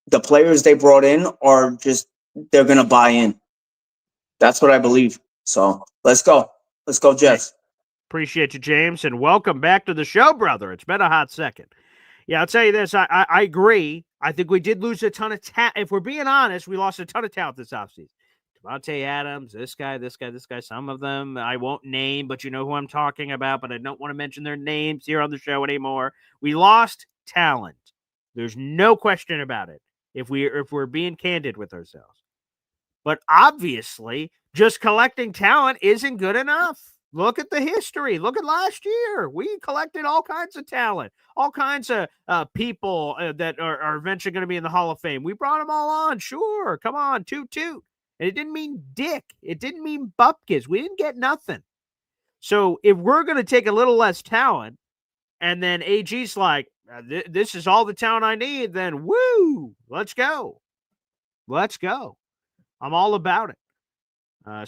S9: the players they brought in are just, they're going to buy in. That's what I believe. So let's go. Let's go, Jets.
S1: Appreciate you, James, and welcome back to the show, brother. It's been a hot second. Yeah, I'll tell you this. I agree. I think we did lose a ton of talent. If we're being honest, we lost a ton of talent this offseason. Devontae Adams, this guy, some of them I won't name, but you know who I'm talking about, but I don't want to mention their names here on the show anymore. We lost talent. There's no question about it. If we're being candid with ourselves. But obviously, just collecting talent isn't good enough. Look at the history. Look at last year. We collected all kinds of talent, all kinds of people that are eventually going to be in the Hall of Fame. We brought them all on. Sure. Come on. Toot. And it didn't mean dick. It didn't mean bupkis. We didn't get nothing. So if we're going to take a little less talent and then AG's like, this is all the talent I need, then woo, let's go. I'm all about it.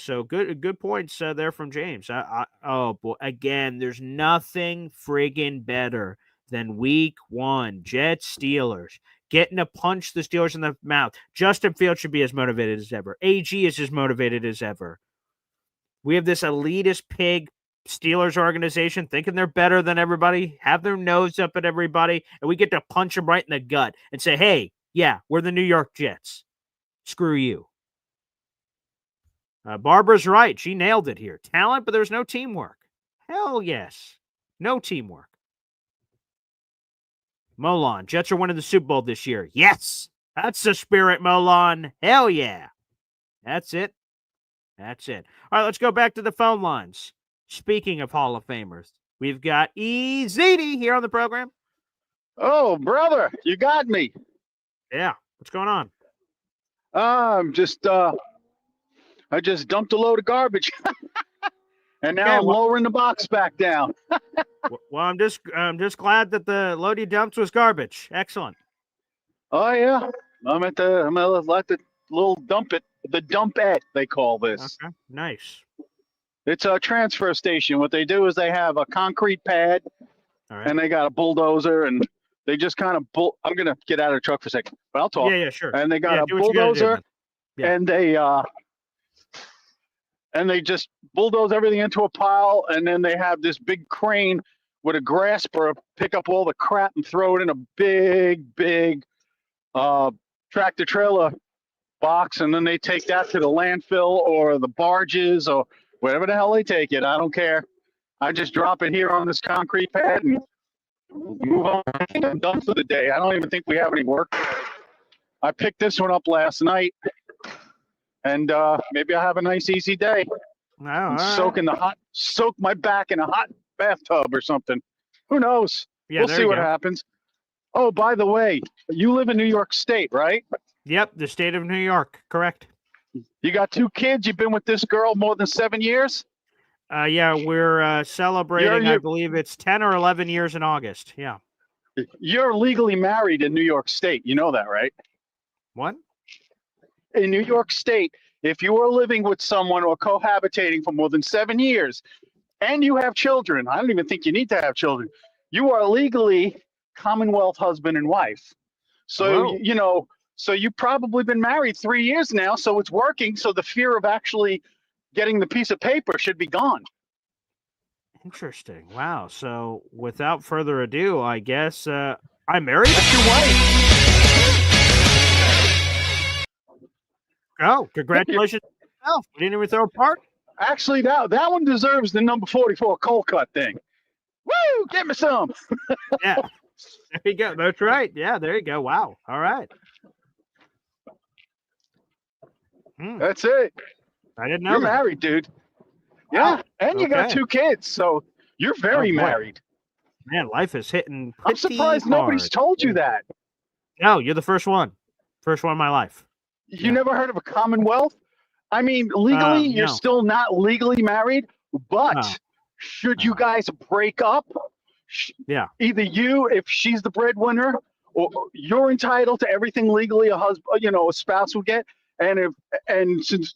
S1: So good points there from James. Oh boy, again, there's nothing friggin' better than week 1, Jets Steelers, getting to punch the Steelers in the mouth. Justin Fields should be as motivated as ever. AG is as motivated as ever. We have this elitist pig Steelers organization thinking they're better than everybody, have their nose up at everybody, and we get to punch them right in the gut and say, hey, yeah, we're the New York Jets. Screw you. Barbara's right. She nailed it here. Talent, but there's no teamwork. Hell yes. No teamwork. Molon, Jets are winning the Super Bowl this year. Yes. That's the spirit, Molon. Hell yeah. That's it. All right, let's go back to the phone lines. Speaking of Hall of Famers, we've got EZD here on the program.
S10: Oh, brother, you got me.
S1: Yeah. What's going on?
S10: I just dumped a load of garbage, and now I'm lowering the box back down.
S1: Well, I'm just glad that the load you dumped was garbage. Excellent.
S10: Oh yeah, I'm at the little the dumpette they call this.
S1: Okay, nice.
S10: It's a transfer station. What they do is they have a concrete pad, and they got a bulldozer, and they just kind of I'm gonna get out of the truck for a second, but I'll talk.
S1: Yeah, sure.
S10: And they got a bulldozer, and they just bulldoze everything into a pile, and then they have this big crane with a grasper pick up all the crap and throw it in a big tractor trailer box, and then they take that to the landfill or the barges or wherever the hell they take it. I don't care. I just drop it here on this concrete pad and move on. I think I'm done for the day. I don't even think we have any work. I picked this one up last night, and maybe I'll have a nice easy day. Soak my back in a hot bathtub or something. Who knows?
S1: Yeah,
S10: we'll see what happens. Oh, by the way, you live in New York State, right?
S1: Yep, the state of New York. Correct.
S10: You got 2 kids. You've been with this girl more than 7 years?
S1: Yeah, we're celebrating, I believe it's 10 or 11 years in August. Yeah.
S10: You're legally married in New York State. You know that, right?
S1: What?
S10: In New York State, if you are living with someone or cohabitating for more than 7 years and you have children, I don't even think you need to have children. You are legally Commonwealth husband and wife. So, so you've probably been married 3 years now, so it's working. So the fear of actually getting the piece of paper should be gone.
S1: Interesting. Wow. So without further ado, I guess I married your wife. Oh, congratulations to yourself. You didn't even throw a party.
S10: Actually, that one deserves the number 44 cold cut thing. Woo! Get me some.
S1: Yeah. There you go. That's right. Yeah, there you go. Wow. All right.
S10: That's it.
S1: I didn't know
S10: You're
S1: that.
S10: married, dude. Yeah,
S1: Wow.
S10: and you got 2 kids, so you're very married.
S1: Man, life is hitting.
S10: I'm surprised nobody's told you that.
S1: No, you're the first one. First one in my life.
S10: You never heard of a Commonwealth? I mean, legally, you're
S1: no.
S10: still not legally married, but should you guys break up, either you, if she's the breadwinner, or you're entitled to everything legally a husband, a spouse would get, and since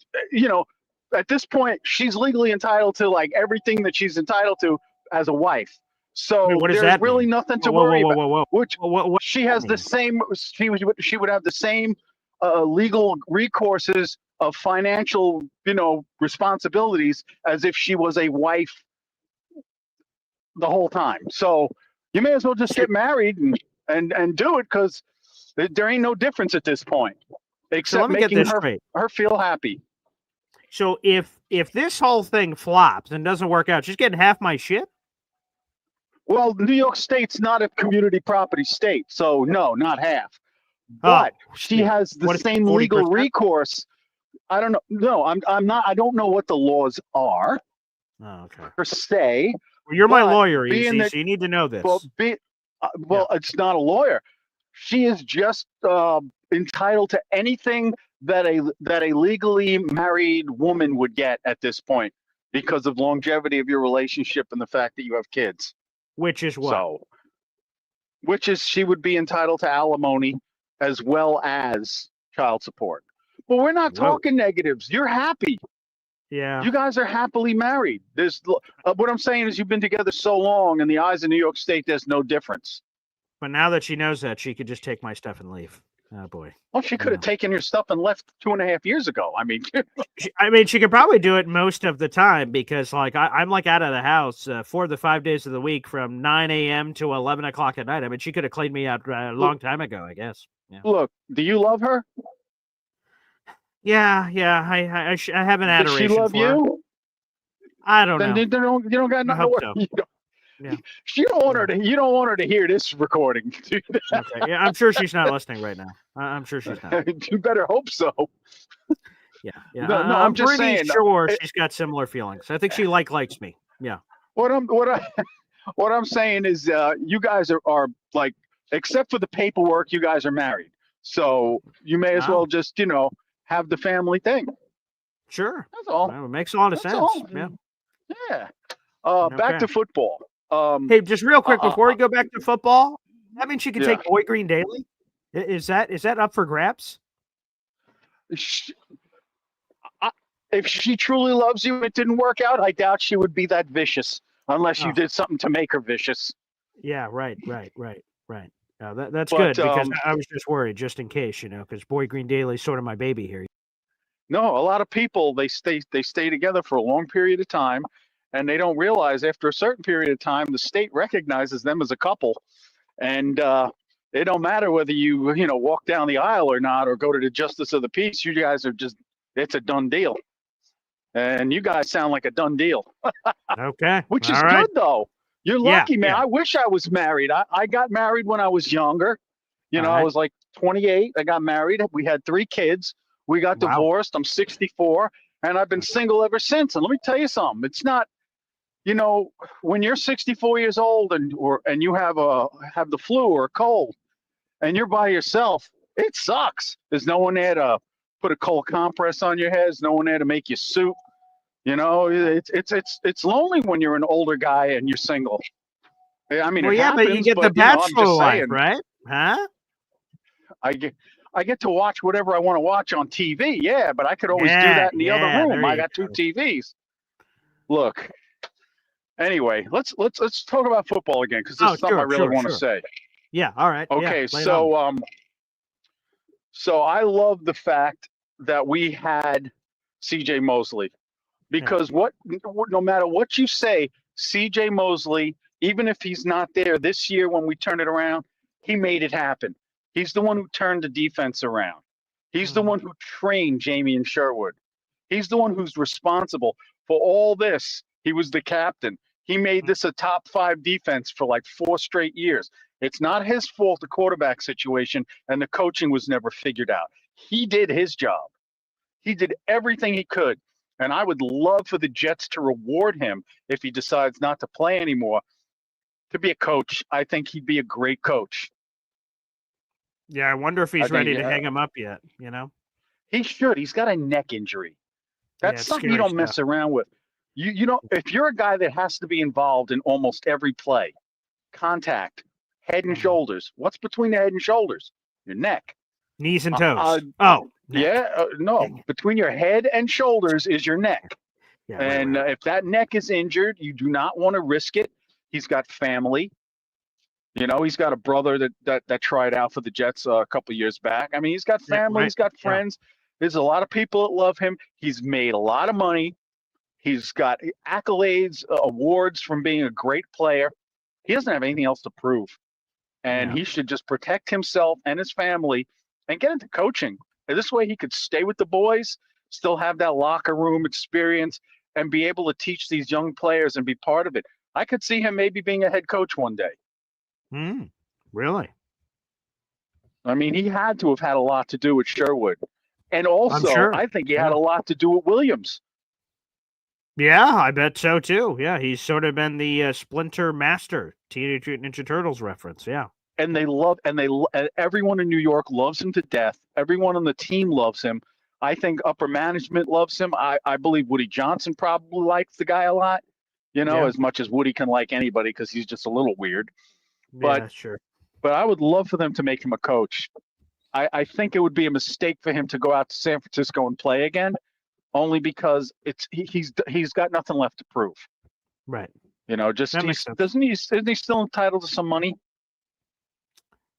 S10: at this point she's legally entitled to like everything that she's entitled to as a wife. So there's really nothing to worry about. Which she has the same. She would have the same legal recourses of financial, responsibilities as if she was a wife the whole time. So you may as well just get married and do it, because there ain't no difference at this point, except making her feel happy.
S1: So if this whole thing flops and doesn't work out, she's getting half my shit?
S10: Well, New York State's not a community property state, so no, not half. But she has the same legal recourse. I don't know. No, I'm not. I don't know what the laws are.
S1: Oh, okay.
S10: Per se.
S1: Well, you're my lawyer, Easy, so you need to know this.
S10: Well, it's not a lawyer. She is just entitled to anything that a legally married woman would get at this point, because of longevity of your relationship and the fact that you have kids.
S1: Which is what?
S10: Which is she would be entitled to alimony as well as child support. But we're not talking negatives. You're happy.
S1: Yeah.
S10: You guys are happily married. There's what I'm saying is you've been together so long, in the eyes of New York State, there's no difference.
S1: But now that she knows that, she could just take my stuff and leave. Oh boy.
S10: Well, she could have taken your stuff and left 2.5 years ago. I mean,
S1: she could probably do it most of the time, because like I'm like out of the house 4 of the 5 days of the week from 9 a.m. to 11 o'clock at night. I mean, she could have cleaned me out a long time ago, I guess. Yeah.
S10: Look, do you love her?
S1: Yeah. I have an adoration.
S10: Does she love you?
S1: I don't know.
S10: You don't got nothing to worry.
S1: Yeah.
S10: You don't want her to hear this recording. Dude.
S1: Okay. Yeah, I'm sure she's not listening right now. I'm sure she's not.
S10: You better hope so.
S1: Yeah.
S10: No, I'm just
S1: pretty
S10: saying,
S1: sure she's got similar feelings. I think she likes me. Yeah.
S10: What I'm saying is, you guys are like, except for the paperwork, you guys are married. So you may as well just have the family thing.
S1: Sure.
S10: That's all.
S1: Well, it makes a lot of sense.
S10: All.
S1: Yeah.
S10: Back to football.
S1: Hey, just real quick before we go back to football, that means she can take Boy Green daily. Is that up for grabs?
S10: If she truly loves you, it didn't work out, I doubt she would be that vicious, unless you did something to make her vicious.
S1: Yeah, right. That's good, because I was just worried, just in case, because Boy Green Daily is sort of my baby here.
S10: No, a lot of people, they stay together for a long period of time, and they don't realize after a certain period of time, the state recognizes them as a couple, and it don't matter whether you walk down the aisle or not, or go to the justice of the peace. You guys are it's a done deal, and you guys sound like a done deal.
S1: Okay,
S10: which is good though. You're lucky, man.
S1: Yeah.
S10: I wish I was married. I got married when I was younger. I was like 28. I got married. We had 3 kids. We got divorced. I'm 64, and I've been single ever since. And let me tell you something. It's not, when you're 64 years old and you have the flu or a cold, and you're by yourself, it sucks. There's no one there to put a cold compress on your head. There's no one there to make you soup. It's lonely when you're an older guy and you're single. I mean,
S1: well,
S10: it happens,
S1: but you get the bachelor life, right? Huh?
S10: I get to watch whatever I want to watch on TV. Yeah, but I could always do that in the other room. I got 2 TVs. Look. Anyway, let's talk about football again, because this is something I really want to say.
S1: Yeah. All right.
S10: Okay. So I love the fact that we had C.J. Mosley, because no matter what you say, C.J. Mosley, even if he's not there this year when we turn it around, he made it happen. He's the one who turned the defense around. He's the one who trained Jamien Sherwood. He's the one who's responsible for all this. He was the captain. He made this a top 5 defense for like 4 straight years. It's not his fault, the quarterback situation, and the coaching was never figured out. He did his job. He did everything he could. And I would love for the Jets to reward him if he decides not to play anymore. To be a coach, I think he'd be a great coach.
S1: Yeah, I wonder if he's ready to hang him up yet, you know?
S10: He should. He's got a neck injury. That's something you don't mess around with. You know, if you're a guy that has to be involved in almost every play, contact, head and shoulders. What's between the head and shoulders? Your neck.
S1: Knees and toes.
S10: No. Between your head and shoulders is your neck.
S1: Yeah,
S10: and if that neck is injured, you do not want to risk it. He's got family. You know, he's got a brother that tried out for the Jets a couple years back. I mean, he's got family. He's got friends. There's a lot of people that love him. He's made a lot of money. He's got accolades, awards from being a great player. He doesn't have anything else to prove. And he should just protect himself and his family and get into coaching. And this way he could stay with the boys, still have that locker room experience, and be able to teach these young players and be part of it. I could see him maybe being a head coach one day.
S1: Really?
S10: I mean, he had to have had a lot to do with Sherwood. And also, I think he had a lot to do with Williams.
S1: Yeah, I bet so too. Yeah, he's sort of been the Splinter Master, Teenage Mutant Ninja Turtles reference. Yeah.
S10: And everyone in New York loves him to death. Everyone on the team loves him. I think upper management loves him. I believe Woody Johnson probably likes the guy a lot, you know, as much as Woody can like anybody because he's just a little weird. But,
S1: sure.
S10: But I would love for them to make him a coach. I think it would be a mistake for him to go out to San Francisco and play again, only because he's got nothing left to prove.
S1: Right.
S10: You know,
S1: isn't
S10: he still entitled to some money?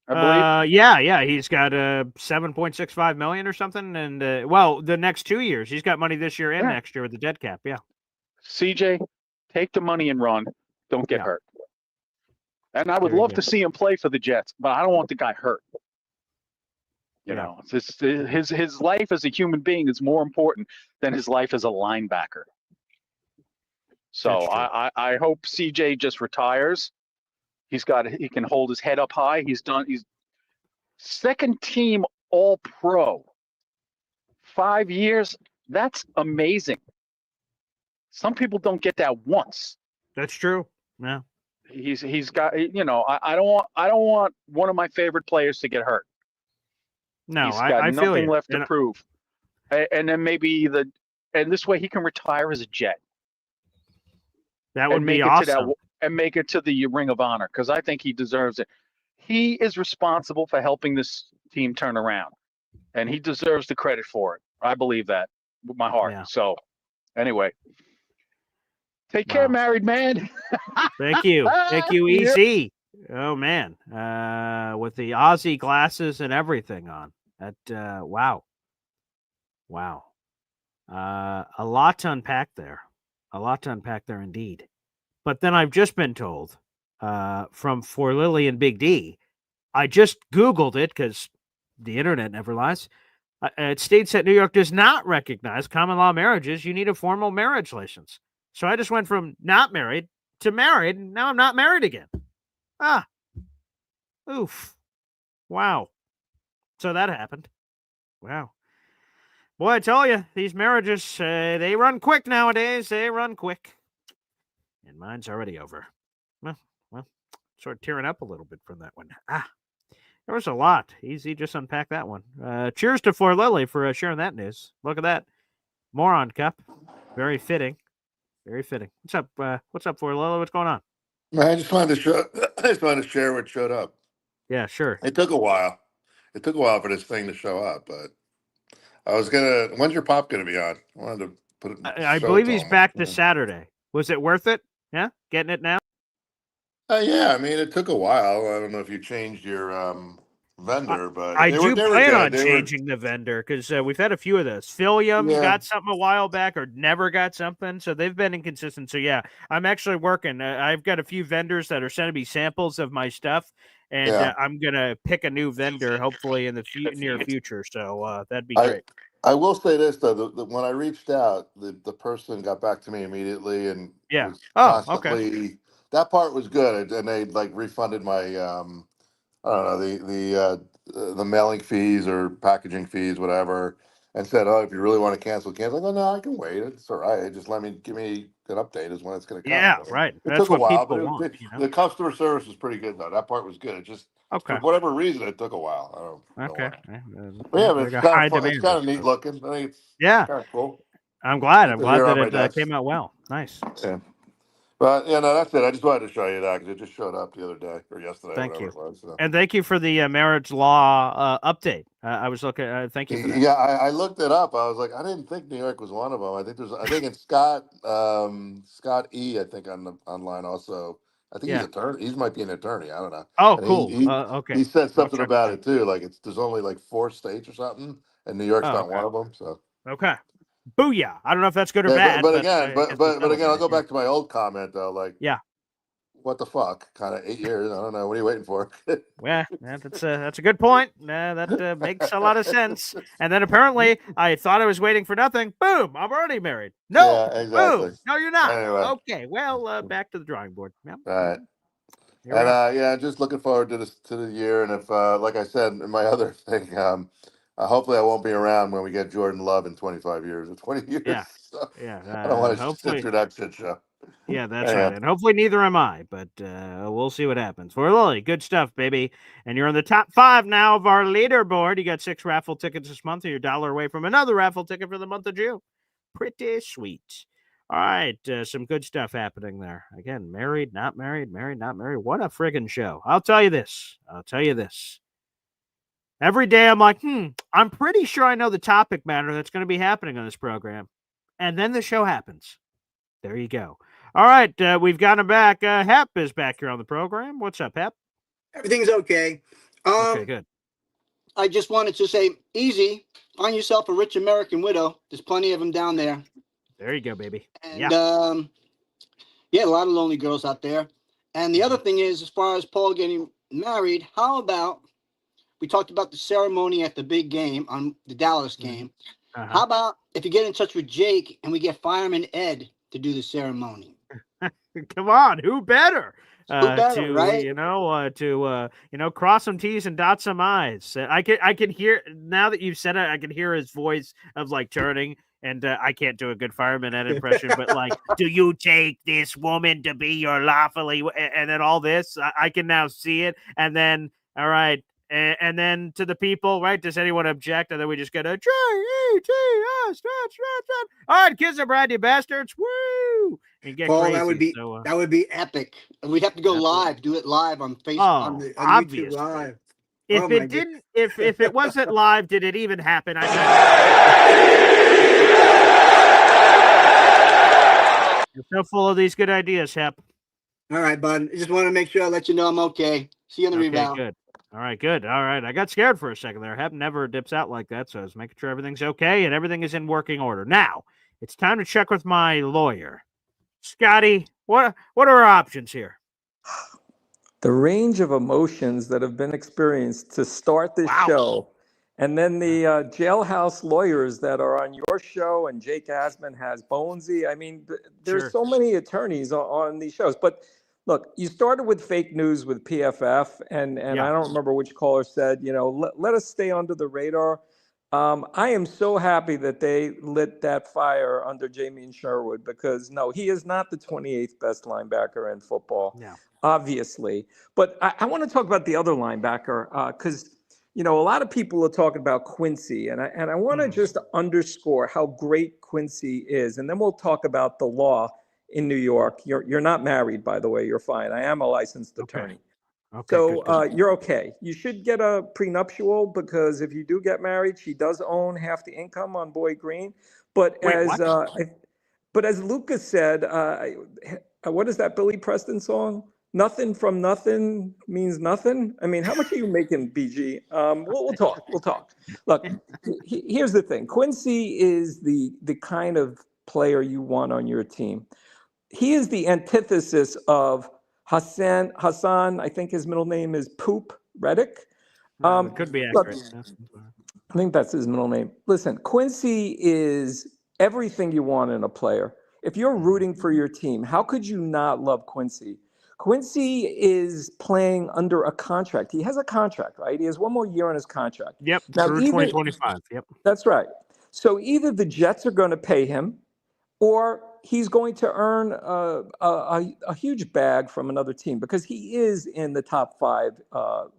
S10: I believe.
S1: Yeah. He's got $7.65 million or something, and the next 2 years he's got money this year and next year with the dead cap. Yeah.
S10: CJ, take the money and run. Don't get hurt. And I would love to see him play for the Jets, but I don't want the guy hurt. You know, his life as a human being is more important than his life as a linebacker. So I hope CJ just retires. He can hold his head up high. He's second team All Pro. 5 years. That's amazing. Some people don't get that once.
S1: That's true. Yeah.
S10: He's got, you know, I don't want one of my favorite players to get hurt.
S1: No,
S10: he's got
S1: I feel
S10: nothing
S1: you.
S10: left to prove. And then maybe this way he can retire as a Jet.
S1: That would be awesome.
S10: And make it to the Ring of Honor, because I think he deserves it. He is responsible for helping this team turn around, and he deserves the credit for it. I believe that with my heart.
S1: Yeah.
S10: So anyway, take care, married man.
S1: Thank you. Thank you, EC. Oh, man. With the Aussie glasses and everything on. That wow. A lot to unpack there. A lot to unpack there indeed. But then I've just been told from For Lily and Big D, I just Googled it because the internet never lies. It states that New York does not recognize common law marriages. You need a formal marriage license. So I just went from not married to married. And now I'm not married again. Oof. Wow. So that happened. Wow. Boy, I tell you, these marriages, they run quick nowadays. They run quick. And mine's already over. Well, sort of tearing up a little bit from that one. There was a lot. Easy, just unpack that one. Cheers to For Lily for sharing that news. Look at that. Moron Cup. Very fitting. Very fitting. What's up, For Lily? What's going on?
S11: Man, I just wanted to share what showed up.
S1: Yeah, sure.
S11: It took a while. It took a while for this thing to show up, but when's your pop gonna be on? I wanted to put it.
S1: I believe he's back to Saturday. Was it worth it? Yeah, getting it now.
S11: Yeah, I mean, it took a while. I don't know if you changed your vendor, but
S1: I do plan on changing the vendor because we've had a few of those. Philium got something a while back or never got something, so they've been inconsistent. So yeah, I'm actually working. I've got a few vendors that are sending me samples of my stuff, and I'm gonna pick a new vendor hopefully in the near future. So that'd be great.
S11: I will say this though: when I reached out, the person got back to me immediately and was constantly.
S1: Okay.
S11: That part was good, and they like refunded my I don't know the mailing fees or packaging fees, whatever, and said, "Oh, if you really want to cancel, cancel." I go, "No, I can wait. It's all right. Just give me an update as when it's going to come."
S1: Yeah, right.
S11: It
S1: That's
S11: took a
S1: what
S11: while,
S1: people
S11: but
S1: want.
S11: the customer service was pretty good though. That part was good. It just for whatever reason it took a while. I don't know why. But yeah, but it's kind of fun. It's kind of neat looking. I think it's kind of cool.
S1: I'm glad. I'm glad that it came out well. Nice.
S11: Yeah. But yeah, no, that's it. I just wanted to show you that because it just showed up the other day or yesterday,
S1: Thank
S11: whatever
S1: you.
S11: it was. So.
S1: And thank you for the marriage law update. I was looking. Thank you for that.
S11: Yeah, I looked it up. I was like, I didn't think New York was one of them. I think it's Scott E. I think online also. I think he's attorney. He might be an attorney. I don't know.
S1: Oh,
S11: and
S1: cool.
S11: Okay. He said something about it too. Like there's only like 4 states or something, and New York's not one of them. So
S1: okay. Booyah! I don't know if that's good or bad.
S11: But again, I'll go back to my old comment though. Like, what the fuck? Kind of 8 years. I don't know. What are you waiting for?
S1: Yeah, that's a good point. That makes a lot of sense. And then apparently, I thought I was waiting for nothing. Boom! I'm already married. No,
S11: yeah, exactly.
S1: Boom! No, you're not.
S11: Anyway.
S1: Okay, well, back to the drawing board. Yeah.
S11: All right. And just looking forward to the year. And if, like I said, in my other thing, hopefully I won't be around when we get Jordan Love in 25 years or 20 years.
S1: Yeah,
S11: so
S1: yeah.
S11: I don't want to sit through that shit show.
S1: Yeah, that's right. And hopefully neither am I, but we'll see what happens. For Lily, good stuff, baby. And you're in the top 5 now of our leaderboard. You got 6 raffle tickets this month, and you're $1 away from another raffle ticket for the month of June. Pretty sweet. All right, some good stuff happening there. Again, married, not married, married, not married. What a friggin' show. I'll tell you this. Every day I'm like, I'm pretty sure I know the topic matter that's going to be happening on this program. And then the show happens. There you go. All right, we've got him back. Hep is back here on the program. What's up, Hep?
S8: Everything's okay.
S1: Okay, good.
S8: I just wanted to say, easy, find yourself a rich American widow. There's plenty of them down there.
S1: There you go, baby.
S8: And, a lot of lonely girls out there. And the other thing is, as far as Paul getting married, how about, we talked about the ceremony at the big game, on the Dallas game. How about if you get in touch with Jake and we get Fireman Ed to do the ceremony?
S1: Come on, who better?
S8: Right?
S1: Cross some T's and dot some I's. I can hear, now that you've said it, I can hear his voice of like turning, and I can't do a good Fireman Ed impression, but like, do you take this woman to be your lawfully, and then all this, I can now see it, and then, all right, and then to the people, right? Does anyone object? And then we just get a J-E-T-S. All right, kiss a bride, you bastards. Woo! And get
S8: Paul,
S1: crazy.
S8: that would be epic. We'd have to go live, do it live on Facebook, on YouTube Live.
S1: If it didn't, if it wasn't live, did it even happen? You're so full of these good ideas, Hep.
S8: All right, bud. I just want to make sure I let you know I'm okay. See you on the rebound.
S1: Good. All right, good. All right. I got scared for a second there. Hep never dips out like that, so I was making sure everything's okay and everything is in working order. Now, it's time to check with my lawyer. Scotty, what are our options here?
S12: The range of emotions that have been experienced to start this show, and then the jailhouse lawyers that are on your show, and Jake Asman has Bonesy. I mean, there's so many attorneys on these shows. But look, you started with fake news with PFF, and I don't remember which caller said, let us stay under the radar. I am so happy that they lit that fire under Jamien Sherwood, because no, he is not the 28th best linebacker in football, obviously. But I want to talk about the other linebacker, because a lot of people are talking about Quincy, and I want to just underscore how great Quincy is, and then we'll talk about the law in New York. You're not married, by the way. You're fine. I am a licensed attorney. Okay, so you're okay. You should get a prenuptial, because if you do get married, she does own half the income on Boy Green. But as Lucas said, what is that Billy Preston song? Nothing from nothing means nothing. I mean, how much are you making, BG? We'll talk. Look, here's the thing. Quincy is the kind of player you want on your team. He is the antithesis of Hassan, I think his middle name is Poop Reddick.
S1: It could be
S12: Look,
S1: accurate.
S12: I think that's his middle name. Listen, Quincy is everything you want in a player. If you're rooting for your team, how could you not love Quincy? Quincy is playing under a contract. He has a contract, right? He has one more year on his contract.
S1: Yep,
S12: Now,
S1: through 2025. Yep.
S12: That's right. So either the Jets are going to pay him, or he's going to earn a huge bag from another team because he is in the top 5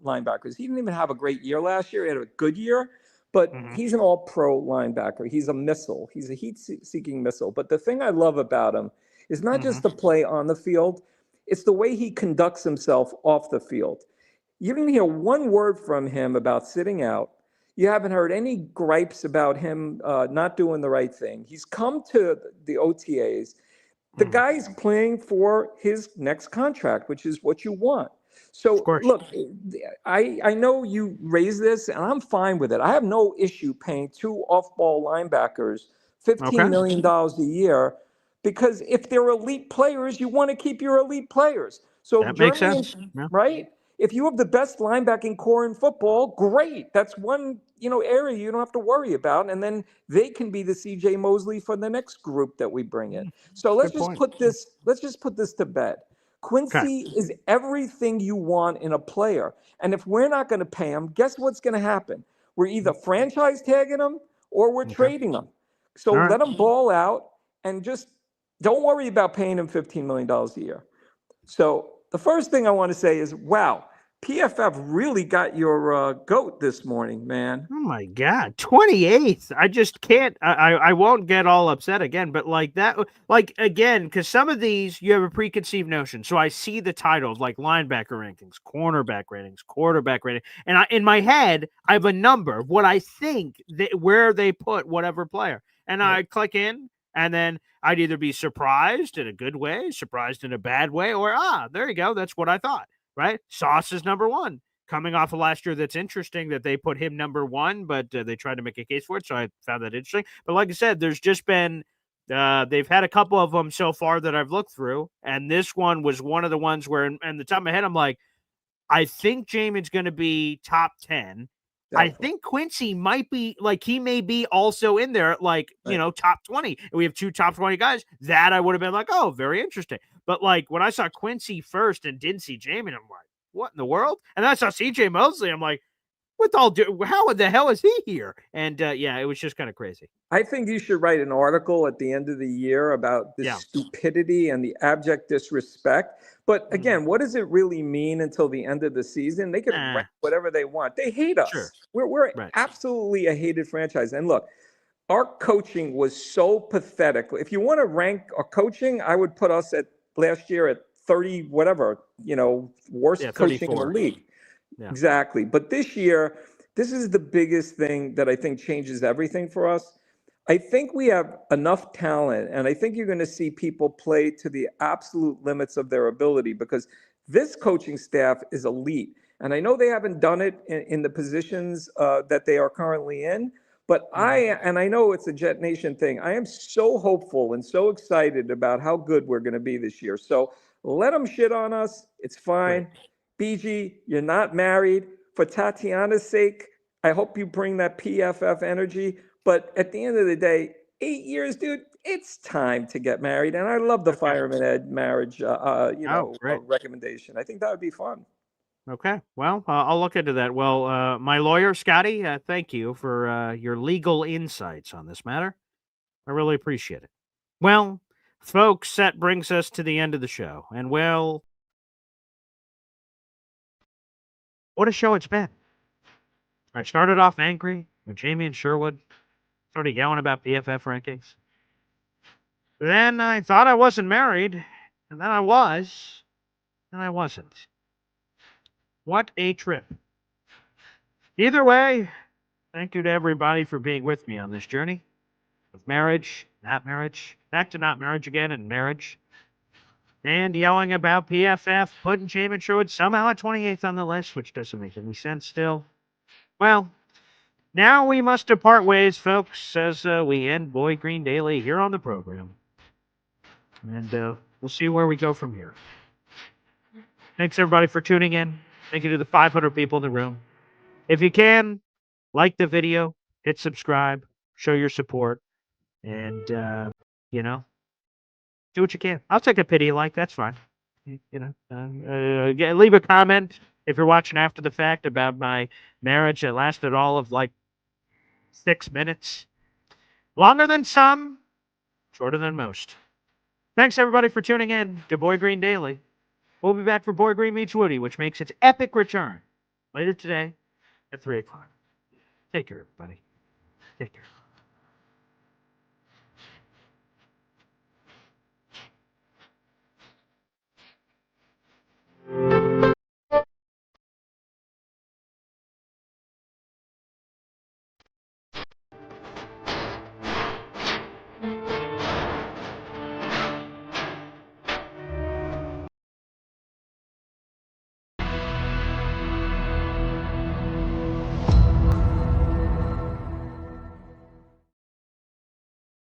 S12: linebackers. He didn't even have a great year last year. He had a good year, but he's an all-pro linebacker. He's a missile. He's a heat-seeking missile. But the thing I love about him is not just the play on the field. It's the way he conducts himself off the field. You didn't hear one word from him about sitting out. You haven't heard any gripes about him not doing the right thing. He's come to the OTAs. The guy's playing for his next contract, which is what you want. So, look, I know you raised this, and I'm fine with it. I have no issue paying 2 off-ball linebackers $15 million a year because if they're elite players, you want to keep your elite players. So
S1: that makes sense. Yeah.
S12: Right? If you have the best linebacking core in football, great. That's one, area you don't have to worry about. And then they can be the CJ Mosley for the next group that we bring in. So let's just put this to bed. Quincy is everything you want in a player. And if we're not going to pay him, guess what's going to happen? We're either franchise tagging him or we're trading him. So let him ball out and just don't worry about paying him $15 million a year. So the first thing I want to say is, wow, PFF really got your goat this morning, man.
S1: Oh my God, 28th. I just can't. I won't get all upset again, but again, because some of these you have a preconceived notion. So I see the titles like linebacker rankings, cornerback ratings, quarterback rating, and in my head I have a number of what I think where they put whatever player, and I click in, and then I'd either be surprised in a good way, surprised in a bad way, or there you go, that's what I thought. Right? Sauce is number 1. Coming off of last year, that's interesting that they put him number 1, but they tried to make a case for it, so I found that interesting. But like I said, there's just been they've had a couple of them so far that I've looked through, and this one was one of the ones where, in the top of my head, I'm like, I think Jamien's going to be top 10. I think Quincy might be, he may be also in there, top 20. And we have 2 top 20 guys. That I would have been like, oh, very interesting. But, when I saw Quincy first and didn't see Jamien, I'm like, what in the world? And then I saw CJ Mosley. I'm like, how the hell is he here? And, it was just kind of crazy.
S12: I think you should write an article at the end of the year about the stupidity and the abject disrespect. But again, what does it really mean until the end of the season? They can rank whatever they want. They hate us.
S1: Sure.
S12: We're absolutely a hated franchise. And look, our coaching was so pathetic. If you want to rank our coaching, I would put us at last year at 30, whatever, worst coaching in the league. Yeah. Exactly. But this year, this is the biggest thing that I think changes everything for us. I think we have enough talent, and I think you're going to see people play to the absolute limits of their ability because this coaching staff is elite. And I know they haven't done it in the positions that they are currently in, but I know it's a Jet Nation thing. I am so hopeful and so excited about how good we're going to be this year. So let them shit on us. It's fine. BG, you're not married. For Tatiana's sake, I hope you bring that PFF energy. But at the end of the day, 8 years, dude, it's time to get married. And I love the Fireman Ed marriage, recommendation. I think that would be fun.
S1: Okay. Well, I'll look into that. Well, my lawyer, Scotty, thank you for your legal insights on this matter. I really appreciate it. Well, folks, that brings us to the end of the show. And, well, what a show it's been. I started off angry with Jamien Sherwood. Started yelling about PFF rankings. Then I thought I wasn't married, and then I was, and I wasn't. What a trip. Either way, thank you to everybody for being with me on this journey of marriage, not marriage, back to not marriage again, and marriage, and yelling about PFF, putting Jamien Sherwood somehow at 28th on the list, which doesn't make any sense still. Well, now we must depart ways, folks, as we end Boy Green Daily here on the program. And we'll see where we go from here. Thanks, everybody, for tuning in. Thank you to the 500 people in the room. If you can, like the video, hit subscribe, show your support, and, do what you can. I'll take a pity like. That's fine. Leave a comment if you're watching after the fact about my marriage that lasted all of 6 minutes. Longer than some, shorter than most. Thanks, everybody, for tuning in to Boy Green Daily. We'll be back for Boy Green Meets Woody, which makes its epic return later today at 3 o'clock. Take care, everybody. Take care.